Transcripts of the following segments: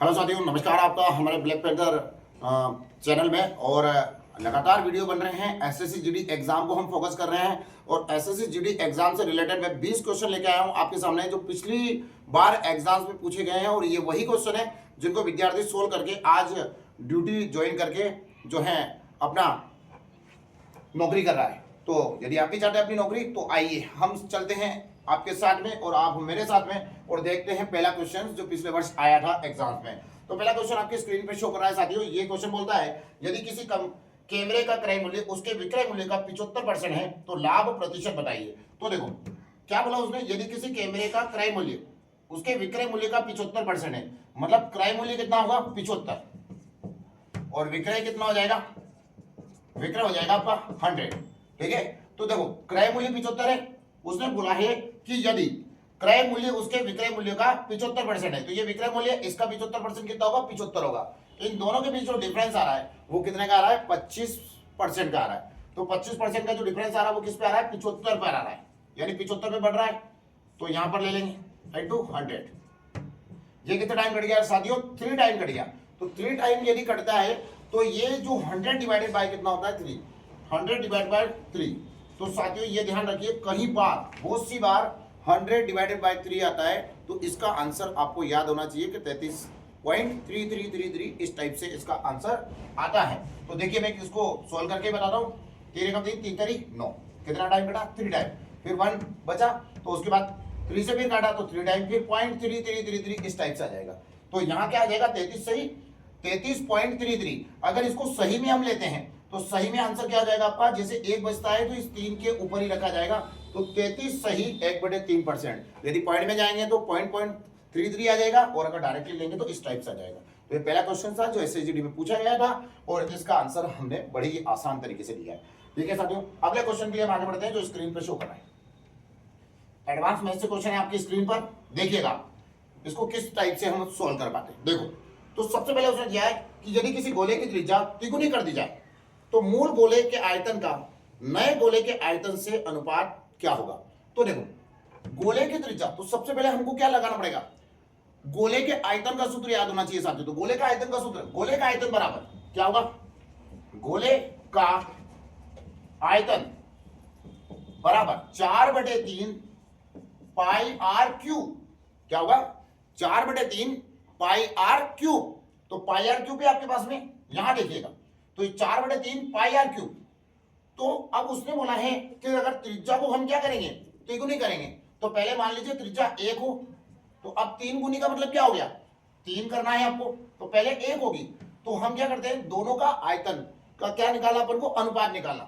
Hello साथियों, नमस्कार। आपका हमारे ब्लैक पैंथर चैनल में और लगातार वीडियो बन रहे हैं। एसएससी जीडी एग्जाम को हम फोकस कर रहे हैं और एसएससी जीडी एग्जाम से रिलेटेड मैं 20 क्वेश्चन लेके आया हूं आपके सामने, जो पिछली बार एग्जाम्स में पूछे गए हैं। और ये वही क्वेश्चन है जिनको विद्यार्थी सोल्व करके आज ड्यूटी ज्वाइन करके जो है अपना नौकरी कर रहा है। तो यदि आप भी चाहते हैं अपनी नौकरी, तो आइए हम चलते हैं आपके साथ में और आप मेरे साथ में और देखते हैं पहला क्वेश्चन जो पिछले वर्ष आया था एग्जाम में। तो पहला क्वेश्चन आपकी स्क्रीन पे शो कर रहा है साथियों। ये क्वेश्चन बोलता है, यदि किसी कैमरे का क्रय मूल्य उसके विक्रय मूल्य का 75% है तो लाभ प्रतिशत बताइए। तो देखो क्या बोला उसने, यदि किसी कैमरे का क्रय मूल्य उसके विक्रय मूल्य का 75% है, मतलब क्रय मूल्य कितना होगा 75 और विक्रय कितना हो जाएगा, विक्रय हो जाएगा आपका 100। ठीक है, तो देखो क्रय मूल्य 75 है, उसने बोला है कि यदि क्रय मूल्य उसके विक्रय मूल्य का 75% है तो ये विक्रय मूल्य इसका 75% कितना होगा, 75 होगा। इन दोनों के बीच जो डिफरेंस आ रहा है वो कितने का आ रहा है, 25% का आ रहा है। तो 25% का जो डिफरेंस आ रहा है वो किस पे आ रहा है, 75 पर आ रहा है, यानी 75 पे बढ़ रहा है। तो यहां पर ले लेंगे इंटू 100। ये कितना टाइम कट गया साथियों, 3 टाइम कट गया। तो 3 टाइम यदि कटता है तो ये जो 100 डिवाइडेड बाय कितना होता है, 3। 100 डिवाइड बाय 3। तो साथियों ये ध्यान रखिए, कहीं बार बहुत सी बार 100 डिवाइडेड बाय 3 आता है तो इसका आंसर आपको याद होना चाहिए कि 33.3333 इस टाइप से इसका आंसर आता है। तो देखिए मैं इसको सोल्व करके बताता हूँ। 3 का 3 3 9, कितना टाइम कटा, 3 टाइम। फिर 1 बचा तो उसके बाद 3 से फिर काटा तो 3 टाइम, फिर 0.3333 इस टाइप से आ जाएगा। तो यहाँ क्या आ जाएगा, 33 सही 33.33। अगर इसको सही में हम लेते हैं तो सही में आंसर क्या आ जाएगा आपका, जैसे 1 बचता है तो इस 3 के ऊपर ही रखा जाएगा। तो 33 सही 1/3%। यदि पॉइंट में जाएंगे तो 0.33 आ जाएगा और अगर डायरेक्टली लेंगे तो इस टाइप से आ जाएगा। तो ये पहला क्वेश्चन था जो एसएसजीडी में पूछा गया था और इसका आंसर हमने बड़ी ही आसान तरीके से दिया है। ठीक है साथियों, अगले क्वेश्चन के लिए हम आगे बढ़ते हैं जो स्क्रीन पर शो कर रहा है। एडवांस मैथ्स से क्वेश्चन है आपकी स्क्रीन पर, देखिएगा इसको किस टाइप से हम सोल्व कर पाते हैं। देखो तो सबसे पहले उसने दिया है कि यदि किसी गोले की त्रिज्या तिगुनी कर दी जाए तो मूल गोले के आयतन का नए गोले के आयतन से अनुपात क्या होगा। तो देखो गोले की त्रिज्या, तो सबसे पहले हमको क्या लगाना पड़ेगा, गोले के आयतन का सूत्र याद होना चाहिए साथियों। तो गोले का आयतन का सूत्र, गोले का आयतन बराबर क्या होगा, गोले का आयतन बराबर 4/3 पाई आर क्यूब। क्या होगा, 4/3 पाई आर क्यूब। तो पाई आर क्यूब है आपके पास में, यहां देखिएगा तो 4/3 पाई आर क्यूब। तो अब उसने बोला है कि अगर त्रिज्या को हम क्या करेंगे, तिगुनी करेंगे। तो पहले मान लीजिए त्रिज्या 1 हो, तो अब 3 गुनी का मतलब क्या हो गया, 3 करना है आपको, तो पहले 1 होगी। तो हम क्या करते हैं, दोनों का आयतन का क्या निकाला अपन को, अनुपात निकाला।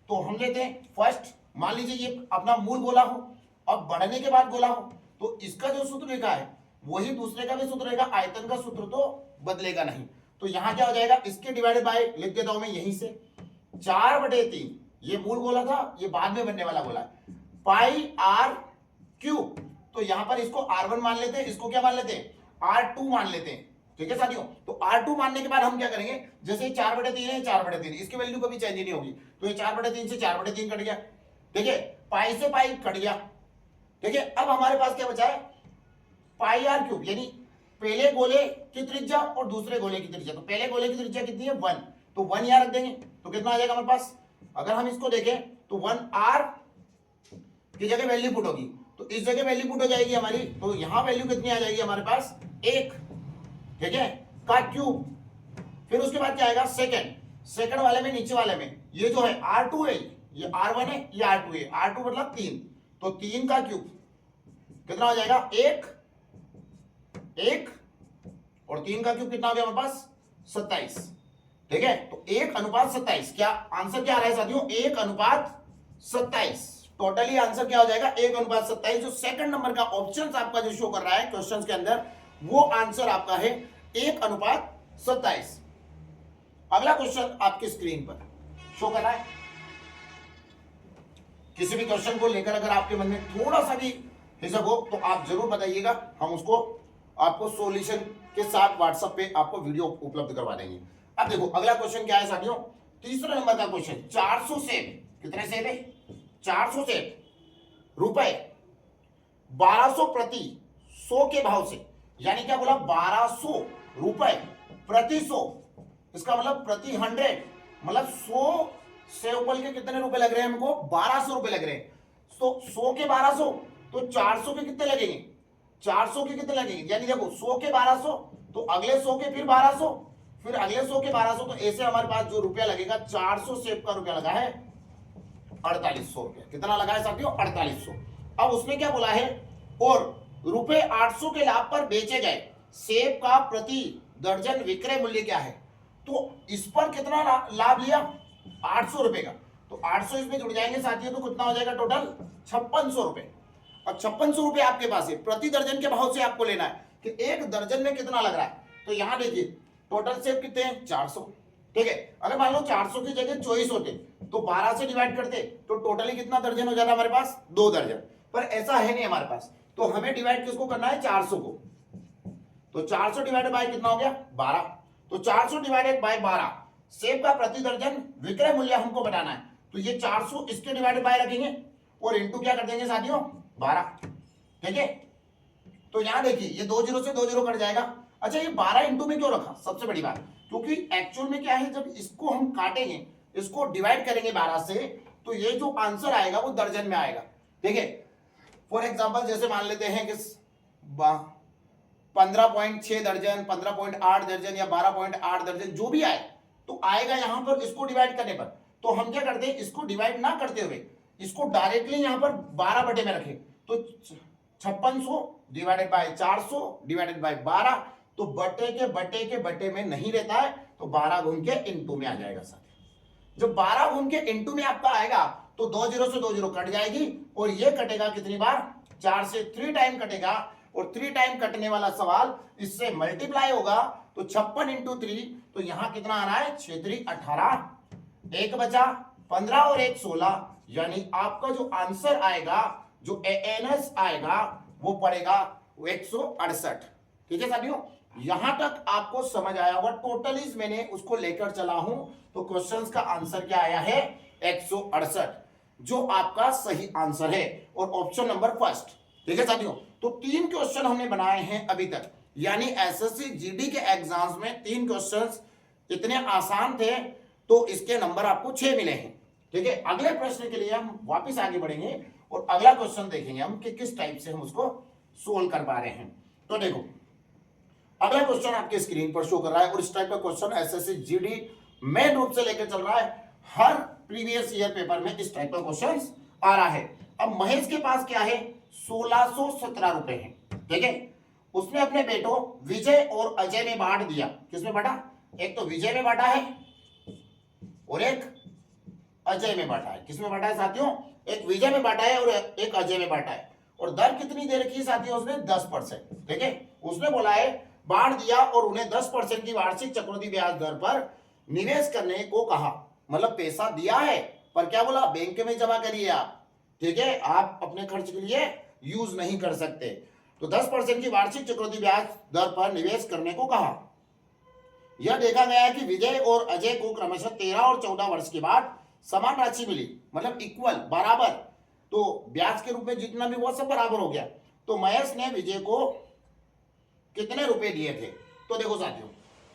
तो हम लेते हैं फर्स्ट, मान लीजिए ये अपना मूल गोला हो, अब बढ़ने के बाद गोला हो, तो इसका जो सूत्र लिखा है वही दूसरे का भी सूत्र रहेगा, आयतन का सूत्र तो बदलेगा नहीं। तो यहां क्या हो जाएगा, इसके डिवाइडेड बाय लिख देता हूं मैं यहीं से, 4/3 ये मूल गोला था, ये बाद में बनने वाला गोला है, पाई आर क्यूब। तो यहां पर इसको R1 मान लेते हैं, इसको क्या मान लेते हैं, R2 मान लेते हैं। ठीक है साथियों, तो R2 मानने के बाद हम क्या करेंगे, जैसे 4/3 है, 4/3 इसकी वैल्यू कभी चेंज नहीं होगी। तो ये 4/3 से 4/3 कट गया। ठीक है, पाई से पाई कट गया। ठीक है, अब हमारे पास क्या बचा है, पाई आर क्यूब, यानी पहले गोले की त्रिज्या और दूसरे गोले की त्रिज्या। तो पहले गोले की त्रिज्या कितनी है, 1, तो 1 यहां रख देंगे तो कितना आ जाएगा हमारे पास। अगर हम इसको देखें तो 1R की जगह वैल्यू पुट होगी, तो इस जगह वैल्यू पुट हो जाएगी हमारी, तो यहां वैल्यू कितनी आ जाएगी हमारे पास, 1। ठीक है, का क्यूब। फिर उसके बाद क्या आएगा, सेकंड वाले में, नीचे वाले में ये जो है R2 है, ये R1 है, ये R2 है। R2 मतलब 3, तो 3 का क्यूब कितना हो जाएगा, 1 और 3 का क्यूब कितना हो गया हमारे पास, 27। ठीक है, तो 1:27। क्या आंसर क्या आ रहा है साथियों, 1:27। टोटली आंसर क्या हो जाएगा, 1:27। जो सेकंड नंबर का ऑप्शन आपका जो शो कर रहा है क्वेश्चन के अंदर, वो आंसर आपका है 1:27। अगला क्वेश्चन आपकी स्क्रीन पर शो कर रहा है। किसी भी क्वेश्चन को लेकर अगर आपके मन में थोड़ा सा भी हिचक हो तो आप जरूर बताइएगा, हम उसको आपको सॉल्यूशन के साथ व्हाट्सएप पे आपको वीडियो उपलब्ध करवा देंगे। अब देखो अगला क्वेश्चन क्या है साथियों, तीसरे नंबर का क्वेश्चन। 400 सेब, कितने सेब है, 400 सेब रुपए 1200 प्रति 100 के भाव से यानी क्या बोला, 1200 रुपए प्रति 100, इसका मतलब प्रति 100, मतलब 100 सेव के कितने रुपए लग रहे हैं हमको, 1200 रुपए लग रहे हैं। तो 100 के 1200, तो 400 के कितने लगेंगे, 400 के कितने लगेंगे, यानी देखो 100 के 1200, तो अगले 100 के फिर 1200, फिर अगले 100 के 1200, तो ऐसे हमारे पास जो रुपया लगेगा 400 सेब का रुपया लगा है 4800 रुपया। कितना लगा है साथियों, 4800। अब उसने क्या बोला है, और रुपए 800 के लाभ पर बेचे गए सेब का प्रति दर्जन विक्रय मूल्य क्या है। तो इस पर कितना लाभ लिया, 800 रुपए का, तो 800 इसमें जुड़ जाएंगे साथियों, तो कितना हो जाएगा टोटल 5600 रुपए। और 5600 रुपए आपके पास है, प्रति दर्जन के भाव से आपको लेना है कि एक दर्जन में कितना लग रहा है। तो यहां देखिए टोटल सेब कितने हैं, 400, ठीक है। अगर मान लो 400 की जगह 24 होते तो 12 से डिवाइड करते तो टोटली कितना दर्जन हो जाता हमारे पास, 2 दर्जन। पर ऐसा है नहीं हमारे पास, तो हमें डिवाइड किसको करना है, 400 को। तो 400 डिवाइडेड बाय कितना हो गया, 12। तो 400 डिवाइडेड बाय 12 सेब का प्रति दर्जन विक्रय मूल्य हमको बताना है। तो ये 400 इसके डिवाइडेड बाय रखेंगे और इनटू क्या कर देंगे साथियों, 12, ठीक है। तो यहां देखिए ये 2 जीरो से 2 जीरो कट जाएगा। अच्छा ये 12 इंटू में क्यों रखा, सबसे बड़ी बात, क्योंकि एक्चुअल में क्या है, जब इसको हम काटेंगे, इसको डिवाइड करेंगे 12 से, तो ये जो आंसर आएगा वो दर्जन में आएगा, ठीक है। फॉर एग्जांपल जैसे मान लेते हैं कि 15.6 दर्जन, 15.8 दर्जन या 12.8 दर्जन जो भी आए, तो आएगा यहां पर इसको डिवाइड करने पर। तो हम क्या करते हैं, इसको डिवाइड ना करते हुए इसको डायरेक्टली यहां पर 12 बटे में रखें, तो 5600 डिवाइडेड बाय 400 डिवाइडेड बाय 12, तो बटे के बटे में नहीं रहता है, तो 12 घूम के इनटू में आ जाएगा साथ। जब 12 घूम के इनटू में आपका आएगा तो 2 जीरो से 2 जीरो कट जाएगी, और ये कटेगा कितनी बार, 4 से 3 टाइम कटेगा, और 3 टाइम कटने वाला सवाल इससे मल्टीप्लाई होगा, तो 56 इंटू 3, तो यहां कितना आ रहा है, 6 3 18, एक बचा 15 और 1 16, यानी आपका जो आंसर आएगा, जो एएनएस आएगा वो पड़ेगा 168, ठीक है साथियों। यहां तक आपको समझ आया होगा, टोटली मैंने उसको लेकर चला हूं, तो क्वेश्चंस का आंसर क्या आया है, 168, जो आपका सही आंसर है, और ऑप्शन नंबर फर्स्ट, ठीक है साथियों। तो 3 क्वेश्चन हमने बनाए हैं अभी तक, यानी एसएससी जीडी के एग्जाम्स में 3 क्वेश्चंस इतने आसान थे, तो इसके नंबर आपको 6 मिले हैं, ठीक है। अगले प्रश्न के लिए हम वापस आगे बढ़ेंगे और अगला क्वेश्चन देखेंगे हम कि किस टाइप से हम उसको सोल्व कर पा रहे हैं। तो देखो अगला क्वेश्चन आपके स्क्रीन पर शो कर रहा है, और इस टाइप का क्वेश्चन एसएससी जीडी मेन रूप से लेकर चल रहा है, हर प्रीवियस ईयर पेपर में इस टाइप का क्वेश्चन आ रहा है। अब महेश के पास क्या है, 1617 रुपए है, ठीक है। उसने अपने बेटों विजय और अजय में बांट दिया, किसमें बांटा, एक तो विजय में बांटा है और एक अजय में बांटा है। किसमें बांटा है साथियों, एक विजय में बांटा है और एक अजय में बांटा है। और दर कितनी दे रखी है साथियों, उसने 10%, ठीक है। उसने बोला है बांट दिया और उन्हें 10% की वार्षिक चक्रवृद्धि ब्याज दर पर निवेश करने को कहा, मतलब पैसा दिया है पर क्या बोला, बैंक में जमा करिए आप, ठीक है, आप अपने खर्च के लिए यूज नहीं कर सकते। तो 10% की वार्षिक चक्रवृद्धि ब्याज दर पर निवेश करने को कहा। यह देखा गया कि विजय और अजय को क्रमशः 13 और 14 वर्ष के बाद समान राशि मिली, मतलब इक्वल, बराबर, तो ब्याज के रूप में जितना भी वो सब बराबर हो गया। तो महेश ने विजय को कितने रुपए दिए थे। तो देखो साथियों,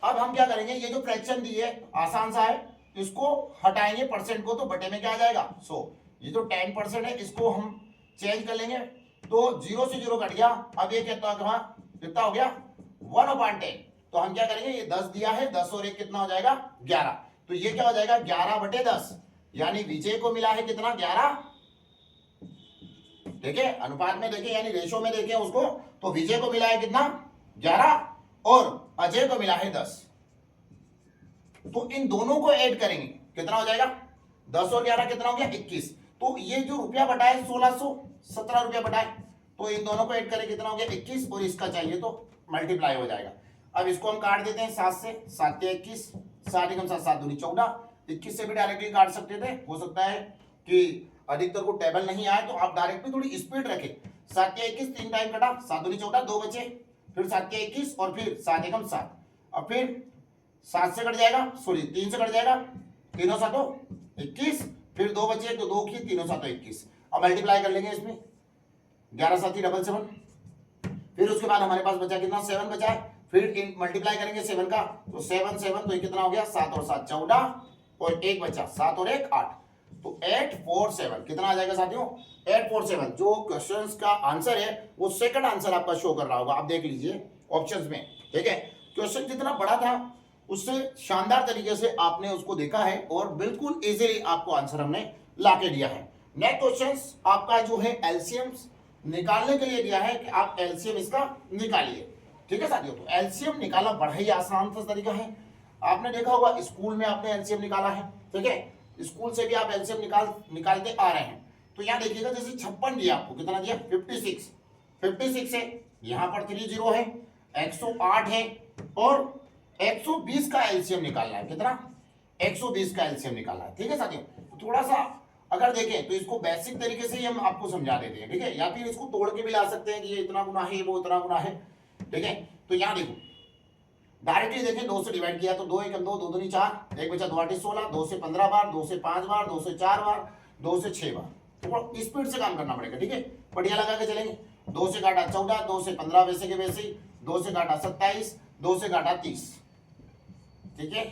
अब हम क्या करेंगे, ये जो फ्रैक्शन दी है आसान सा है, इसको हटाएंगे परसेंट को, तो बटे में क्या आ जाएगा 100। ये जो 10% है इसको हम चेंज कर लेंगे, तो 0 से 0 कट गया। अब ये कितना हो गया 1/10। तो हम क्या करेंगे, ये 10 दिया है, 10 और 1 कितना हो जाएगा 11। तो ये क्या हो जाएगा 11/10, यानी विजय को मिला है कितना 11, ठीक है। अनुपात में देखें यानी रेशो में देखें उसको, तो विजय को मिला है कितना 11 और अजय को मिला है 10। तो इन दोनों को ऐड करेंगे, कितना हो जाएगा 10 और 11 कितना हो गया 21। तो ये जो रुपया बटा है 1617 रुपया बटा है, तो इन दोनों को ऐड करें कितना हो गया 21, और इसका चाहिए तो मल्टीप्लाई हो जाएगा। अब इसको हम काट देते हैं 7 से, 7 के 21, 7 एकम 7, 7 दूनी 14, 21 से भी डायरेक्टली काट सकते थे। हो सकता है कि अधिकतर को टेबल नहीं आए तो आप डायरेक्टली थोड़ी स्पीड रखें। 7 के 21 3 टाइम कटा, 7 दूनी 14, 2 बचे, फिर 7 के 21 और फिर 7 एकम 7, अब फिर 7 से कट जाएगा, सॉरी 3 से कट जाएगा, 3 और 7 21, फिर 2 बचे तो 2 की 3 और 7 21। अब मल्टीप्लाई कर लेंगे इसमें, 11 7 7 7, फिर उसके बाद हमारे पास बचा कितना 7 बचा है, फिर मल्टीप्लाई करेंगे 7 का, तो 7 7 तो ये कितना हो गया 7 और 7 14 और 1 बचा 7 और 1 8, तो 847 कितना आ जाएगा साथियों 847। जो क्वेश्चंस का आंसर है वो सेकंड आंसर आपका शो कर रहा होगा, आप देख लीजिए ऑप्शंस में, ठीक है। क्वेश्चन जितना बड़ा था उससे शानदार तरीके से आपने उसको देखा है और बिल्कुल इजीली आपको आंसर हमने लाके दिया है। नेक्स्ट क्वेश्चंस आपका जो है एलसीएम निकालने के लिए दिया है कि आप एलसीएम इसका निकालिए, ठीक है साथियों। तो एलसीएम निकालना बड़ा ही आसान सा तरीका है, आपने देखा होगा स्कूल में आपने एलसीएम निकाला है, ठीक है, स्कूल से भी आप एलसीएम निकालते आ रहे हैं। तो यहाँ देखिएगा जैसे 56 दिया आपको, कितना दिया 56 है, यहाँ पर 3 0 है, 108 है और 120 का एलसीएम निकालना है, कितना 120 का एलसीएम निकालना है, ठीक है साथियों। तो थोड़ा सा अगर देखें तो इसको बेसिक तरीके से ही हम आपको समझा देते हैं, ठीक है, या फिर इसको तोड़ के भी ला सकते हैं कि ये इतना गुना है वो इतना गुना है, ठीक है। तो यहाँ देखो डायरेक्टली देखें 2 से डिवाइड किया तो 2 1 2 2 2 4, 1 बचा 2 8 16, 2 से 15 बार, 2 से 5 बार, 2 से 4 बार, 2 से 6 बार, तो स्पीड से काम करना पड़ेगा, ठीक है, बढ़िया लगा के चलेंगे। 2 से काटा 14, 2 से 15 वैसे के वैसे ही, 2 से काटा 27, 2 से काटा 30, ठीक है,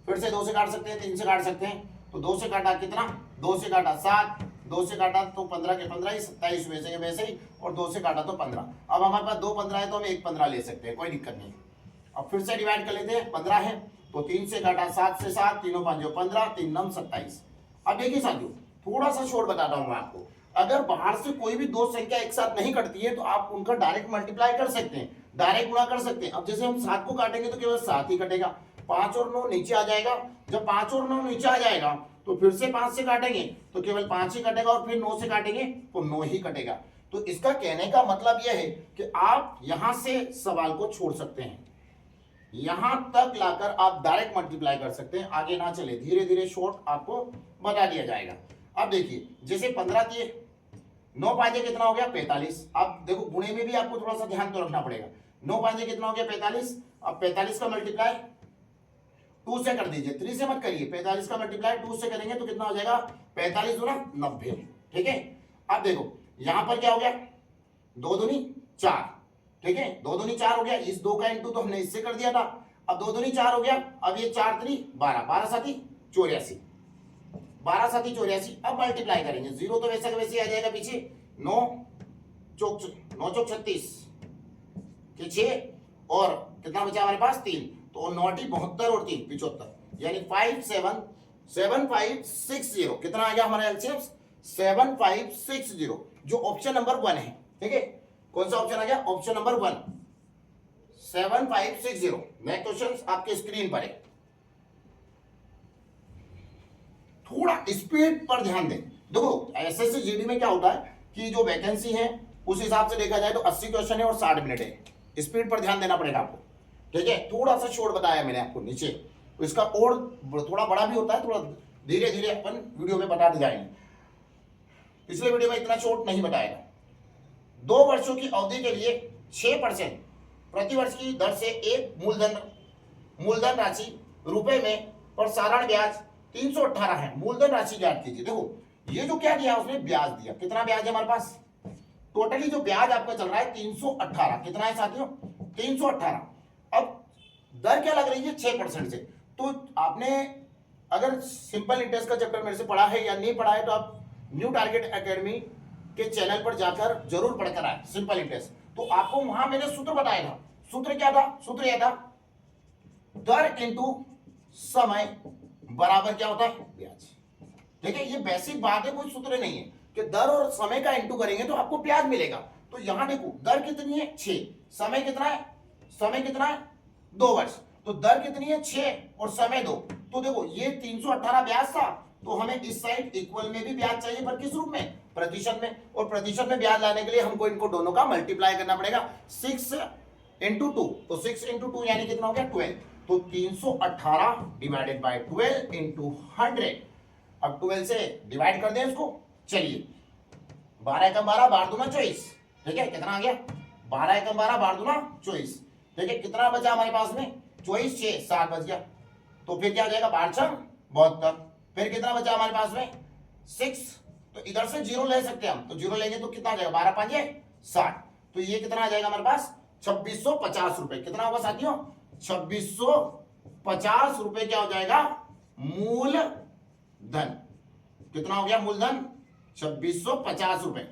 फिर से 2 से काट सकते हैं, 3 से काट सकते हैं, तो 2 से काटा कितना 2 से काटा 7, 2 से काटा तो 15 के 15 ही, 27 वैसे के वैसे ही, और 2 से काटा तो 15। अब हमारे पास 2 15 है तो हम 1 15 ले सकते हैं, कोई दिक्कत नहीं। अब फिर से डिवाइड कर लेते हैं, 15 है तो 3 से काटा 7 से 7, 3 5 15, 3 9 27। अब देखिए साथियों थोड़ा सा शॉर्ट बताता हूं मैं आपको, अगर बाहर से कोई भी दो संख्या एक साथ नहीं कटती है तो आप उनका डायरेक्ट मल्टीप्लाई कर सकते हैं, डायरेक्ट गुणा कर सकते हैं। अब जैसे हम 7 को काटेंगे तो केवल 7 ही कटेगा, 5 और 9 नीचे आ जाएगा, जब 5 और 9 नीचे आ जाएगा तो फिर से 5 से काटेंगे तो केवल 5 ही कटेगा, और फिर 9 से काटेंगे तो 9 ही कटेगा। तो इसका कहने का मतलब यह है कि आप यहां से सवाल को छोड़ सकते हैं, यहां तक लाकर आप डायरेक्ट मल्टीप्लाई कर सकते हैं, आगे ना चले, धीरे धीरे शॉर्ट आपको बता दिया जाएगा। अब देखिए जैसे 15 दिए, 9 5 कितना हो गया 45। अब देखो गुणे में भी आपको थोड़ा सा ध्यान तो रखना पड़ेगा, 9 5 कितना हो गया 45। अब 45 का मल्टीप्लाई 2 से कर दीजिए, 3 से मत करिए, 45 का मल्टीप्लाई 2 से करेंगे तो कितना हो जाएगा 45 दूना 90, ठीक है। अब देखो यहां पर क्या हो गया 2 दूनी 4, ठीक है, 2 दूनी 4 हो गया, इस 2 का इंटू तो हमने इससे कर दिया था, अब 2 दूनी 4 हो गया, अब ये 4 3 12, 12 साथी 84, 12 साथी 84। अब मल्टीप्लाई करेंगे, 0 तो वैसा वैसे आ जाएगा पीछे, 9 चौक 36 के 6 और कितना बचा हमारे पास 3, तो 9 72 और 3 75, यानी 7560, कितना आ गया हमारा एलसीएम 7560, जो ऑप्शन नंबर 1 है, ठीक है। कौन सा ऑप्शन आ गया ऑप्शन नंबर 1 7560। नेक्स्ट क्वेश्चन आपके स्क्रीन पर है, थोड़ा स्पीड पर ध्यान दें। देखो एसएससी जीडी में क्या होता है कि जो वैकेंसी है उस हिसाब से देखा जाए तो 80 क्वेश्चन है और 60 मिनट है, स्पीड पर ध्यान देना पड़ेगा आपको, ठीक है। थोड़ा सा शॉर्ट बताया मैंने आपको नीचे, तो इसका और थोड़ा बड़ा भी होता है, थोड़ा धीरे धीरे अपन वीडियो में बताते जाएंगे, पिछले वीडियो में इतना शॉर्ट नहीं बताएगा। 2 वर्षों की अवधि के लिए 6% प्रति वर्ष की दर से एक मूलधन राशि रुपए में प्रसारण ब्याज 318 है, मूलधन राशि ज्ञात कीजिए। देखो ये जो क्या दिया उसने ब्याज दिया, कितना ब्याज है हमारे पास, टोटली जो ब्याज आपका चल रहा है 318, कितना है साथियों 318। अब दर क्या लग रही है 6% से, तो आपने अगर सिंपल इंटरेस्ट का चैप्टर मेरे से पढ़ा है या नहीं पढ़ा है तो आप न्यू टारगेट एकेडमी के चैनल पर जाकर जरूर पढ़कर आए सिंपल इंटरेस्ट, तो आपको वहां मैंने सूत्र बताया था। सूत्र क्या था, सूत्र यह था दर इंटू समय बराबर क्या होता है ब्याज, ठीक है। ये बेसिक बात है, कोई सूत्र नहीं है कि दर और समय का इंटू करेंगे तो आपको ब्याज मिलेगा। तो यहां देखो दर कितनी है 6, समय कितना है 2 वर्ष, तो दर कितनी है 6 और समय 2, तो देखो ये 318 ब्याज था, तो हमें इस साइड इक्वल में भी ब्याज चाहिए, पर किस रूप में प्रतिशत में, और प्रतिशत में ब्याज लाने के लिए हमको इनको दोनों का मल्टीप्लाई करना पड़ेगा 6 इंटू 2, तो 6 इंटू 2 यानी कितना हो गया 12, तो 318 डिवाइडेड बाय 12 इंटू 100। अब 12 से डिवाइड कर दें इसको, चलिए 12 एकम 12 बार दूना 24, ठीक है, कितना आ गया 12 एकम 12 बार दूना 24, ठीक है। कितना बचा हमारे पास में 24 6 7 बच गया, तो फिर क्या हो जाएगा 12 6 72, फिर कितना बचा हमारे पास में 6, तो इधर से 0 ले सकते हैं हम, तो 0 लेंगे तो कितना आ जाएगा 12 5 60, तो ये कितना आ जाएगा हमारे पास 2650 रुपए। कितना होगा साथियों 2650 रुपए क्या हो जाएगा मूल धन। कितना हो गया मूलधन 2650 रुपए।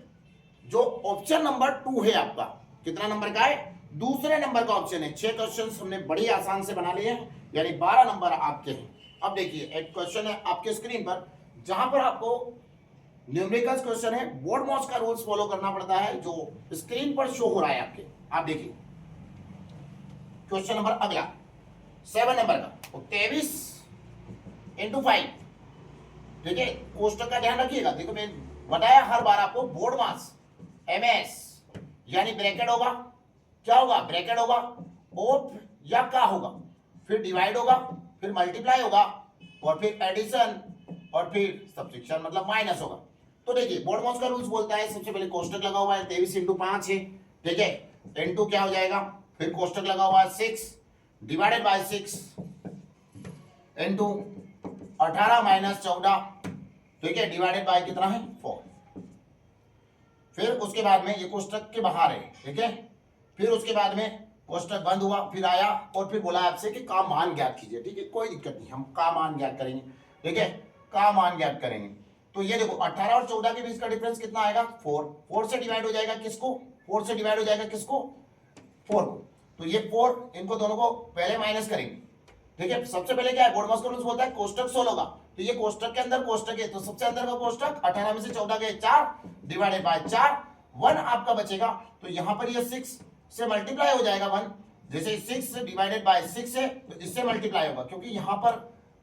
जो ऑप्शन नंबर 2 है आपका कितना नंबर का है दूसरे नंबर का ऑप्शन है। 6 क्वेश्चन हमने बड़ी आसान से बना लिए हैं यानी 12 नंबर आपके हैं। अब देखिए एक क्वेश्चन है आपके स्क्रीन पर जहां पर आपको न्यूमेरिकल्स क्वेश्चन है बोर्ड मॉस का रूल्स फॉलो करना पड़ता है जो स्क्रीन पर शो हो रहा है आपके। आप देखिए क्वेश्चन नंबर अगला 7 नंबर का 23 इंटू 5। ठीक है कोष्टक का ध्यान रखिएगा। देखो मैं बताया हर बार आपको बोर्ड मास एमएस यानी ब्रैकेट होगा क्या होगा ब्रैकेट होगा ऑफ या का होगा फिर डिवाइड होगा फिर मल्टीप्लाई होगा और फिर एडिशन और फिर सब्ट्रैक्शन मतलब माइनस होगा। तो देखिए बोर्ड मॉस का रूल्स बोलता है सबसे पहले कोष्टक लगा हुआ है 23 इंटू 5 है। ठीक है इंटू क्या हो जाएगा फिर कोष्टक लगा हुआ है 6 डिवाइडेड बाय 6 इंटू 18 माइनस 14। ठीक है डिवाइडेड बाय कितना है 4। फिर उसके बाद में ये कोष्टक के बाहर है। ठीक है फिर उसके बाद में कोष्टक बंद हुआ फिर आया और फिर बोला आपसे कि का मान ज्ञात कीजिए। ठीक है कोई दिक्कत नहीं हम का मान ज्ञात करेंगे। ठीक है का मान ज्ञात करेंगे। तो ये देखो 18 और 14 के बीच का डिफरेंस कितना आएगा 4 से डिवाइड हो जाएगा किसको 4 से डिवाइड हो जाएगा किसको 4 को। तो ये 4 इनको दोनों को पहले माइनस करेंगे। ठीक है सबसे पहले क्या है बोर्ड मॉस का रूल्स बोलता है कोष्टक 16 होगा। तो ये कोष्टक के अंदर कोष्टक है तो सबसे अंदर का कोष्टक 18 में से 14 गए 4 डिवाइडेड बाय 4 1 आपका बचेगा। तो यहां पर ये 6 से मल्टीप्लाई हो जाएगा 1 जैसे 6 डिवाइडेड बाय 6 है तो इससे मल्टीप्लाई होगा क्योंकि यहां पर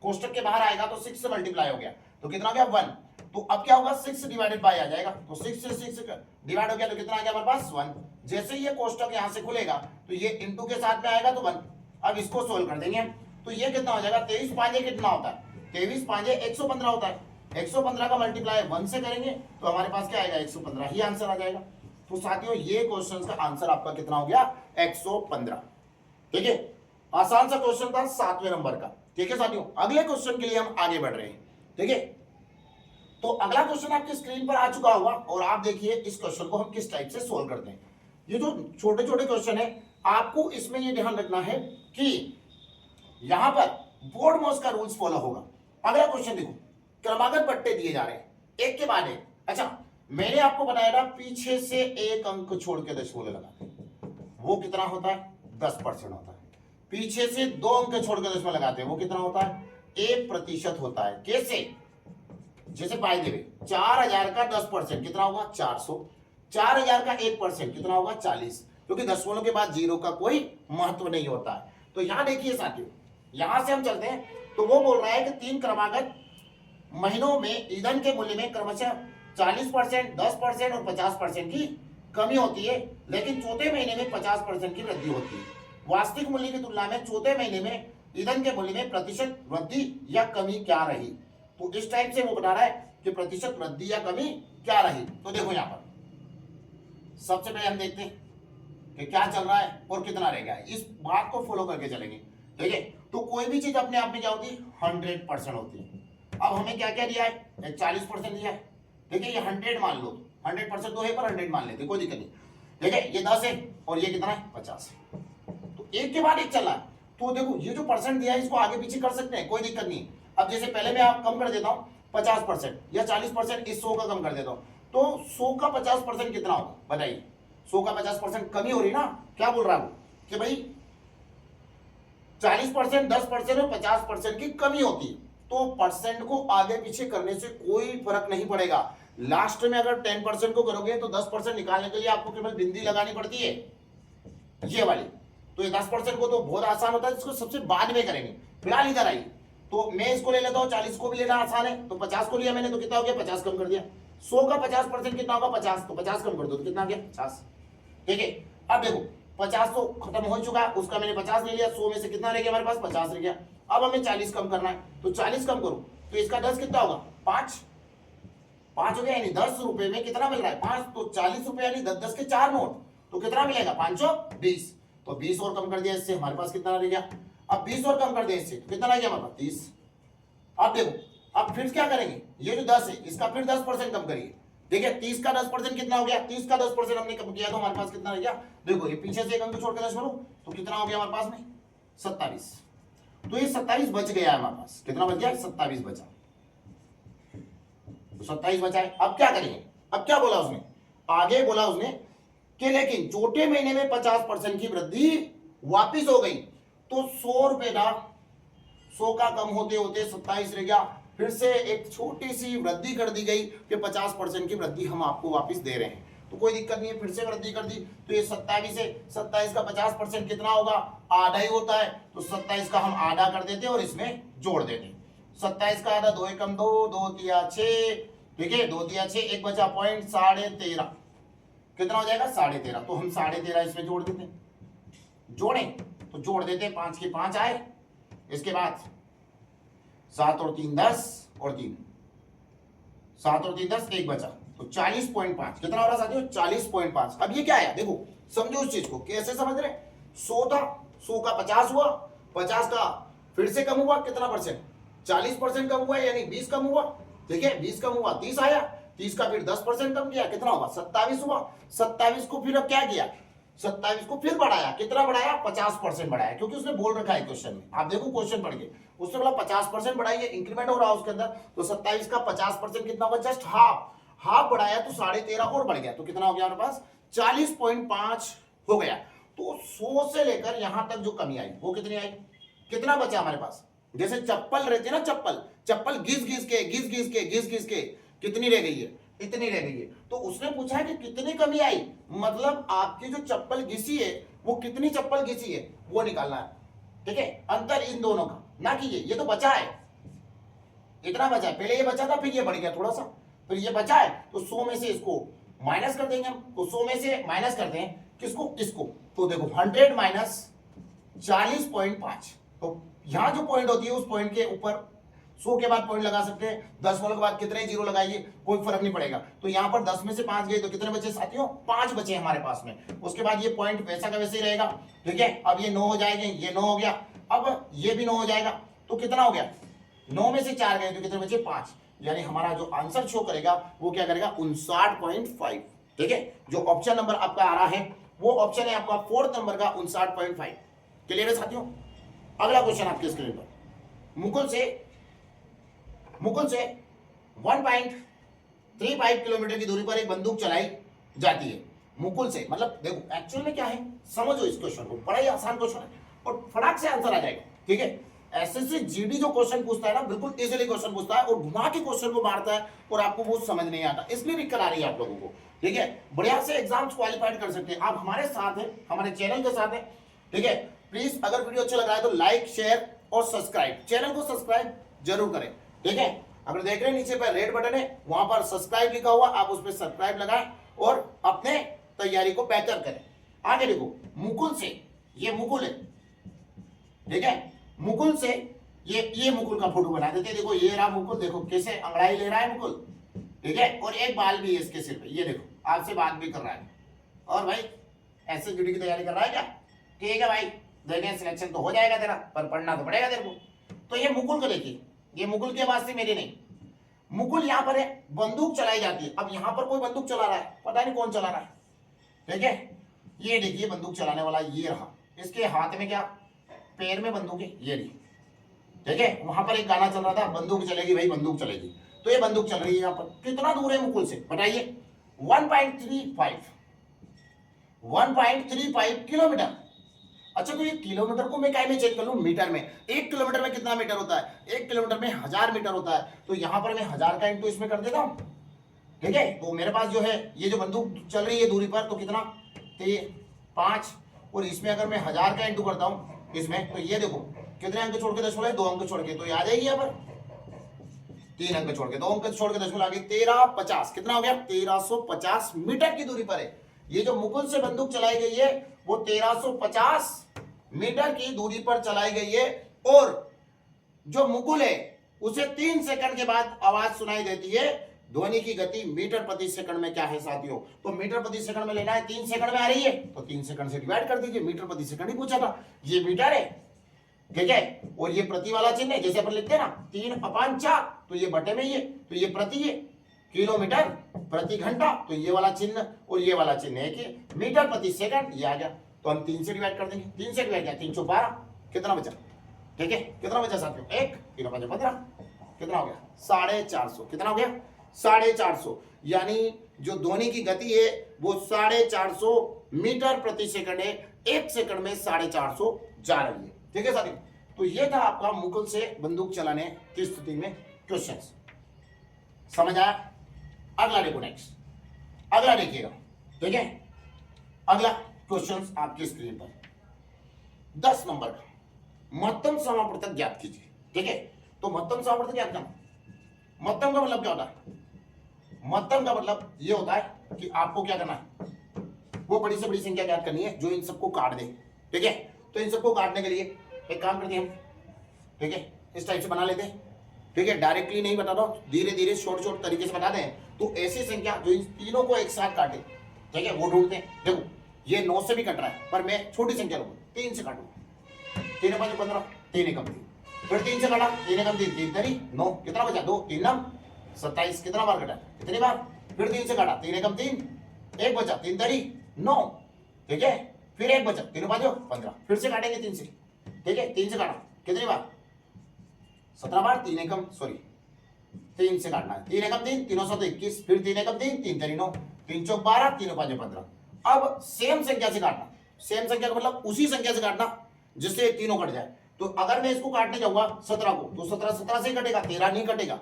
कोष्टक के बाहर आएगा तो 6 से मल्टीप्लाई हो गया तो कितना हो गया 1। तो अब क्या होगा 6 डिवाइडेड बाय आ जाएगा तो 6 से 6 डिवाइड हो गया तो कितना आ गया हमारे पास 1। जैसे ये कोष्टक यहां से खुलेगा तो ये इंटू के साथ में आएगा तो 1। अब इसको सोल्व कर देंगे तो ये कितना हो जाएगा 23 पांजे कितना होता है 23 पांजे 115 होता है। 115 का मल्टीप्लाई 1 से करेंगे तो हमारे पास क्या आएगा 115 ही आंसर आ जाएगा। तो साथियों ये क्वेश्चन का आंसर आपका कितना हो गया 115। ठीक है आसान सा क्वेश्चन था 7वें नंबर का। ठीक है साथियों अगले क्वेश्चन के लिए हम आगे बढ़ रहे हैं। ठीक है तो अगला क्वेश्चन आपकी स्क्रीन पर आ चुका होगा और आप देखिए इस क्वेश्चन को हम किस टाइप से सोल्व करते हैं। ये जो छोटे छोटे क्वेश्चन है आपको इसमें ये ध्यान रखना है कि यहां पर बोर्ड मॉस का रूल्स फॉलो होगा। अगला क्वेश्चन देखो क्रमागत पट्टे दिए जा रहे हैं एक के बाद एक। अच्छा मैंने आपको बताया था पीछे से एक अंक छोड़ के दशमलव लगाते वो कितना होता है 10% होता है। पीछे से 2 अंक छोड़ के दशमलव लगाते हैं वो कितना होता है 1% होता है। कैसे जैसे बाय द वे 4000 का 10% कितना होगा 400। 4000 का 1% कितना होगा 40 क्योंकि दशमलव के बाद जीरो का कोई महत्व नहीं होता है। तो यहां देखिए साथियों यहां से हम चलते हैं तो वो बोल रहा है कि 3 क्रमागत महीनों में ईंधन के मूल्य में क्रमशः 40%, 10% और 50% की कमी होती है लेकिन चौथे महीने में 50% की वृद्धि होती है। वास्तविक मूल्य की तुलना में चौथे महीने में ईंधन के मूल्य में प्रतिशत वृद्धि या कमी क्या रही। तो इस टाइप से वो बता रहा है कि प्रतिशत वृद्धि या कमी क्या रही। तो देखो यहाँ पर सबसे पहले हम देखते हैं कि क्या चल रहा है और कितना रह गया है। इस बात को फॉलो करके चलेंगे। ठीक है तो कोई भी चीज अपने आप में क्या होती है 100% होती है। अब हमें क्या क्या दिया है 40% दिया है। ठीक है ये 100 मान लो 100% तो है पर 100 मान लेते कोई दिक्कत नहीं। ठीक है ये 10 है और ये कितना है 50 है। तो एक के बाद एक चल रहा है। तो देखो ये जो परसेंट दिया है इसको आगे पीछे कर सकते हैं कोई दिक्कत नहीं। अब जैसे पहले मैं आप कम कर देता हूँ 50% या 40% इस 100 का कम कर देता हूँ तो 100 का 50% कितना होगा बताइए। 100 का 50% कमी हो रही ना। क्या बोल रहा हूं कि भाई 40%, 10% और 50% की कमी होती है। तो परसेंट को आगे पीछे करने से कोई फर्क नहीं पड़ेगा। लास्ट में अगर 10% को करोगे तो 10% निकालने के लिए आपको केवल बिंदी लगानी पड़ती है ये वाली। तो ये 10% को तो बहुत आसान होता है इसको सबसे बाद में करेंगे। फिलहाल इधर आइए तो मैं इसको ले लेता हूँ 40 को भी लेना आसान है तो 50 को लिया मैंने तो कितना हो गया 50 कम कर दिया। 100 का 50% कितना होगा 50 तो 50 कम कर दो तो कितना आ गया 50। ठीक है अब देखो 50 तो खत्म हो चुका है उसका मैंने 50 ले लिया 100 में से कितना रह गया हमारे पास 50 रह गया। अब हमें 40 कम करना है तो 40 कम करो तो इसका 10 कितना होगा 5 हो गया यानी 10 रुपए में कितना मिल रहा है 5 तो 40 रुपए यानी 10 के 4 नोट तो कितना मिलेगा 520 तो 20 और कम कर दिया इससे हमारे पास कितना रह गया। अब 20 और कम कर दिया इससे तो कितना रह गया हमारे पास 30। अब देखो अब फिर क्या करेंगे ये जो 10 है इसका फिर 10% कम करिए ठीक है, 30 का 10% कितना हो गया, 30 का 10% हमने कब किया तो हमारे पास कितना रह गया, देखो ये पीछे से एक अंक छोड़ के 10 करो तो कितना हो गया हमारे पास में 27। तो ये 27 बच गया है हमारे पास, कितना बच गया, 27 बचा, तो 27 बचा है। अब क्या करेंगे, अब क्या बोला उसने, आगे बोला उसने कि लेकिन चौथे महीने में 50% की वृद्धि वापिस हो गई, तो 100 रुपए का 100 का कम होते होते 27 रह गया, फिर से एक छोटी सी वृद्धि कर दी गई कि 50% की वृद्धि हम आपको वापस दे रहे हैं, तो कोई दिक्कत नहीं है, फिर से वृद्धि कर दी, तो ये 27 है, 27 का 50% कितना होगा, आधा ही होता है, तो 27 का हम आधा कर देते और इसमें जोड़ देते, 27 का आधा 2 एकम 2, 2 तिया 6, ठीक है, 2 तिया 6, एक बचा पॉइंट 13.5, कितना हो जाएगा 13.5, तो हम 13.5 इसमें जोड़ देते, जोड़े तो जोड़ देते, 5 के 5 आए, इसके बाद 7 और 3 10 और 3 7 और 3 10, एक बचा, तो 40.5 कितना हो रहा साथियों, 40.5। अब ये क्या है, देखो समझो उस चीज को, कैसे समझ रहे, 100 था, 100 का 50 हुआ, 50 का फिर से कम हुआ, कितना परसेंट, 40% कम हुआ, यानी 20 कम हुआ, ठीक है, 20 कम हुआ, 30 आया, 30 का फिर 10% कम किया, कितना हुआ 27 हुआ, 27 को फिर अब क्या किया, 27 को फिर बढ़ाया, कितना बढ़ाया, 50% बढ़ाया, क्योंकि उसने बोल रखा है क्वेश्चन में, आप देखो क्वेश्चन पढ़ के, उसने बोला 50% बढ़ाइए, इंक्रीमेंट हो रहा है उसके अंदर, तो 27 का 50% कितना होगा, जस्ट हाफ, हाफ बढ़ाया तो 13.5 और बढ़ गया, तो कितना हो गया हमारे पास 40.5 हो गया। तो 100 से लेकर यहां तक जो कमी आई वो कितनी आई, कितना बचा हमारे पास, जैसे चप्पल रहती है ना, चप्पल चप्पल घिस घिस के कितनी रह गई है, इतनी रह गई है, तो उसने पूछा है कि कितनी कमी आई, मतलब आपकी जो चप्पल घिसी है वो कितनी चप्पल घिसी है वो निकालना है, ठीक है, अंतर इन दोनों का, ना कि ये तो बचा है, इतना बचा है, पहले ये बचा था फिर ये बढ़ गया थोड़ा सा, फिर ये बचा है, तो 100 में से इसको माइनस कर देंगे हम, तो 100 में से माइनस करते हैं किसको, इसको, तो देखो 100 माइनस 40.5, तो यहां जो पॉइंट होती है उस पॉइंट के ऊपर 100 के बाद पॉइंट लगा सकते हैं, 10 वालों के बाद कितने जीरो लगाइए कोई फर्क नहीं पड़ेगा, तो यहां पर 10 में से 5 गए तो कितने बचे साथियों, 5 बचे हमारे पास में, उसके बाद ये पॉइंट वैसा का वैसे ही रहेगा, ठीक है, अब ये 9 हो जाएंगे, ये 9 हो गया, अब ये भी 9 हो जाएगा, तो कितना हो गया, 9 में से 4 गए तो कितने बचे 5, यानी हमारा जो आंसर शो करेगा वो क्या करेगा 59.5, ठीक है, जो ऑप्शन नंबर आपका आ रहा है वो ऑप्शन है आपका 4th नंबर का 59.5, क्लियर है साथियों। अगला क्वेश्चन आपके स्क्रीन पर, मुकुल से 1.35 किलोमीटर की दूरी पर एक बंदूक चलाई जाती है, मुकुल से, मतलब देखो एक्चुअल में क्या है, समझो इस क्वेश्चन को, बड़ा ही आसान क्वेश्चन है और फटाक से आंसर आ जाएगा, ठीक है, एसएससी जीडी जो क्वेश्चन पूछता है ना, बिल्कुल इजीली क्वेश्चन पूछता है और घुमा के क्वेश्चन को मारता है और आपको वो समझ नहीं आता, इसलिए दिक्कत आ रही है आप लोगों को, ठीक है, बढ़िया से एग्जाम्स क्वालिफाइड कर सकते हैं आप, हमारे साथ हैं, हमारे चैनल के साथ हैं, ठीक है, प्लीज अगर वीडियो अच्छा लगा है तो लाइक शेयर और सब्सक्राइब, चैनल को सब्सक्राइब जरूर करें, ठीक है, अगर देख रहे हैं नीचे पर रेड बटन है वहां पर सब्सक्राइब लिखा हुआ, आप उस पर सब्सक्राइब लगाएं और अपने तैयारी को बेहतर करें। आगे देखो, मुकुल से, ये मुकुल है, ठीक है, मुकुल से ये मुकुल का फोटो बना देते, देखो ये रहा मुकुल, देखो कैसे अंगड़ाई ले रहा है मुकुल, ठीक है, और एक बाल भी है इसके सिर पे, ये देखो आपसे बात भी कर रहा है, और भाई ऐसे जुड़ी की तैयारी कर रहा है क्या, ठीक है भाई, देखें सिलेक्शन तो हो जाएगा तेरा, पर पढ़ना तो पड़ेगा तेरे को। तो ये मुकुल को देखिए, ये मुकुल की आवाज थी मेरी नहीं, मुकुल यहाँ पर है, बंदूक चलाई जाती है, अब यहाँ पर कोई बंदूक चला रहा है, पता नहीं कौन चला रहा है, ठीक है, ये देखिए बंदूक चलाने वाला ये रहा, इसके हाथ में क्या, पैर में बंदूक है, ये नहीं, ठीक है, वहां पर एक गाना चल रहा था, बंदूक चलेगी भाई बंदूक चलेगी, तो ये बंदूक चल रही है यहाँ पर, कितना दूर है मुकुल से बताइए, 1.35 किलोमीटर। अच्छा, तो ये किलोमीटर को मैं काय में चेक कर लूं, मीटर में, 1 किलोमीटर में कितना मीटर होता है, 1 किलोमीटर में 1000 मीटर होता है, तो यहां पर मैं 1000 का इंटू इसमें कर देता हूं, ठीक है, तो मेरे पास जो है ये जो बंदूक चल रही है दूरी पर, तो कितना 5, और इसमें अगर मैं 1000 का इंटू करता हूं इसमें, तो ये देखो कितने अंक छोड़ के दशमलव, 2 अंक छोड़ के, तो ये आ जाएगी यहाँ पर 3 अंक छोड़ के, 2 अंक छोड़ के दशमलव आ गई 1350, कितना हो गया 1350 मीटर की दूरी पर है, ये जो मुकुल से बंदूक चलाई गई है वो 1350 मीटर की दूरी पर चलाई गई है, और जो मुकुल है उसे 3 सेकंड के बाद आवाज सुनाई देती है, ध्वनि की गति मीटर प्रति सेकंड में क्या है साथियों, तो मीटर प्रति सेकंड में लेना है, 3 सेकंड में आ रही है तो 3 सेकंड से डिवाइड कर दीजिए, मीटर प्रति सेकंड ही पूछा था, ये मीटर है, ठीक है, और ये प्रति वाला चिन्ह है, जैसे अपन लिखते हैं ना 3/4, तो ये बटे में ये, तो ये प्रति है, किलोमीटर प्रति घंटा, तो ये वाला चिन्ह और ये वाला चिन्ह है कि मीटर प्रति सेकंड, ये आ गया। तो हम 3 से डिवाइड कर देंगे, 3 से डिवाइड किया 3 चौक 12, कितना बचा, ठीक है, कितना बचा साथियों, 1, 3 5 15, कितना हो गया 450, कितना हो गया 450। यानी जो ध्वनि की गति है वो 450 मीटर प्रति सेकंड है, 1 सेकंड में 450 जा रही है, ठीक है साथियों। तो ये था आपका मुकुल से बंदूक चलाने की स्थिति में क्वेश्चन, समझ आया। अगला देखो, नेक्स्ट अगला देखिएगा, ठीक है। अगला क्वेश्चन आपकी स्क्रीन पर 10 नंबर का, महत्तम समावर्तक ज्ञात कीजिए, ठीक है। तो महत्तम समावर्तक ज्ञात करना, महत्तम का मतलब क्या होता है, महत्तम का मतलब ये होता है कि आपको क्या करना है, वो बड़ी से बड़ी संख्या ज्ञात करनी है जो इन सबको काट दे, ठीक है। तो इन सबको काटने के लिए एक काम करते हैं हम, ठीक है, इस टाइप से बना लेते हैं, ठीक है। डायरेक्टली नहीं बता दो, धीरे धीरे शॉर्ट शॉर्ट तरीके से बता दें। तो ऐसी संख्या जो इन तीनों को एक साथ काटे, ठीक है, वो ढूंढते हैं। देखो ये 9 से भी कट रहा है, पर मैं छोटी संख्या लूंगा, 3 से काटूंगा, 3 5 15, 3 एकम 3, फिर 3 से काटा, 3 एकम 3, 3 तरी 9, कितना बचा 2, 3 9 27, कितना बार कटा, कितनी बार, फिर 3 से काटा, 3 एकम 3, 1 बचा, 3 तरी 9, ठीक है, फिर 1 बचा, 3 5 15, फिर से काटेंगे 3 से, ठीक है, 3 से काटा, कितनी बार 17 बार, 3 एकम 3 से काटना है, 3 एकम 3, 3 7 21, फिर 3 एकम 3, 3 तरी 9, 3 चौक 12, 3 5 15। अब सेम संख्या से काटना, सेम संख्या का मतलब उसी संख्या से काटना जिससे तीनों कट जाए। तो अगर मैं इसको काटने जाऊंगा 17 को, तो 17 से ही कटेगा, 13 नहीं कटेगा।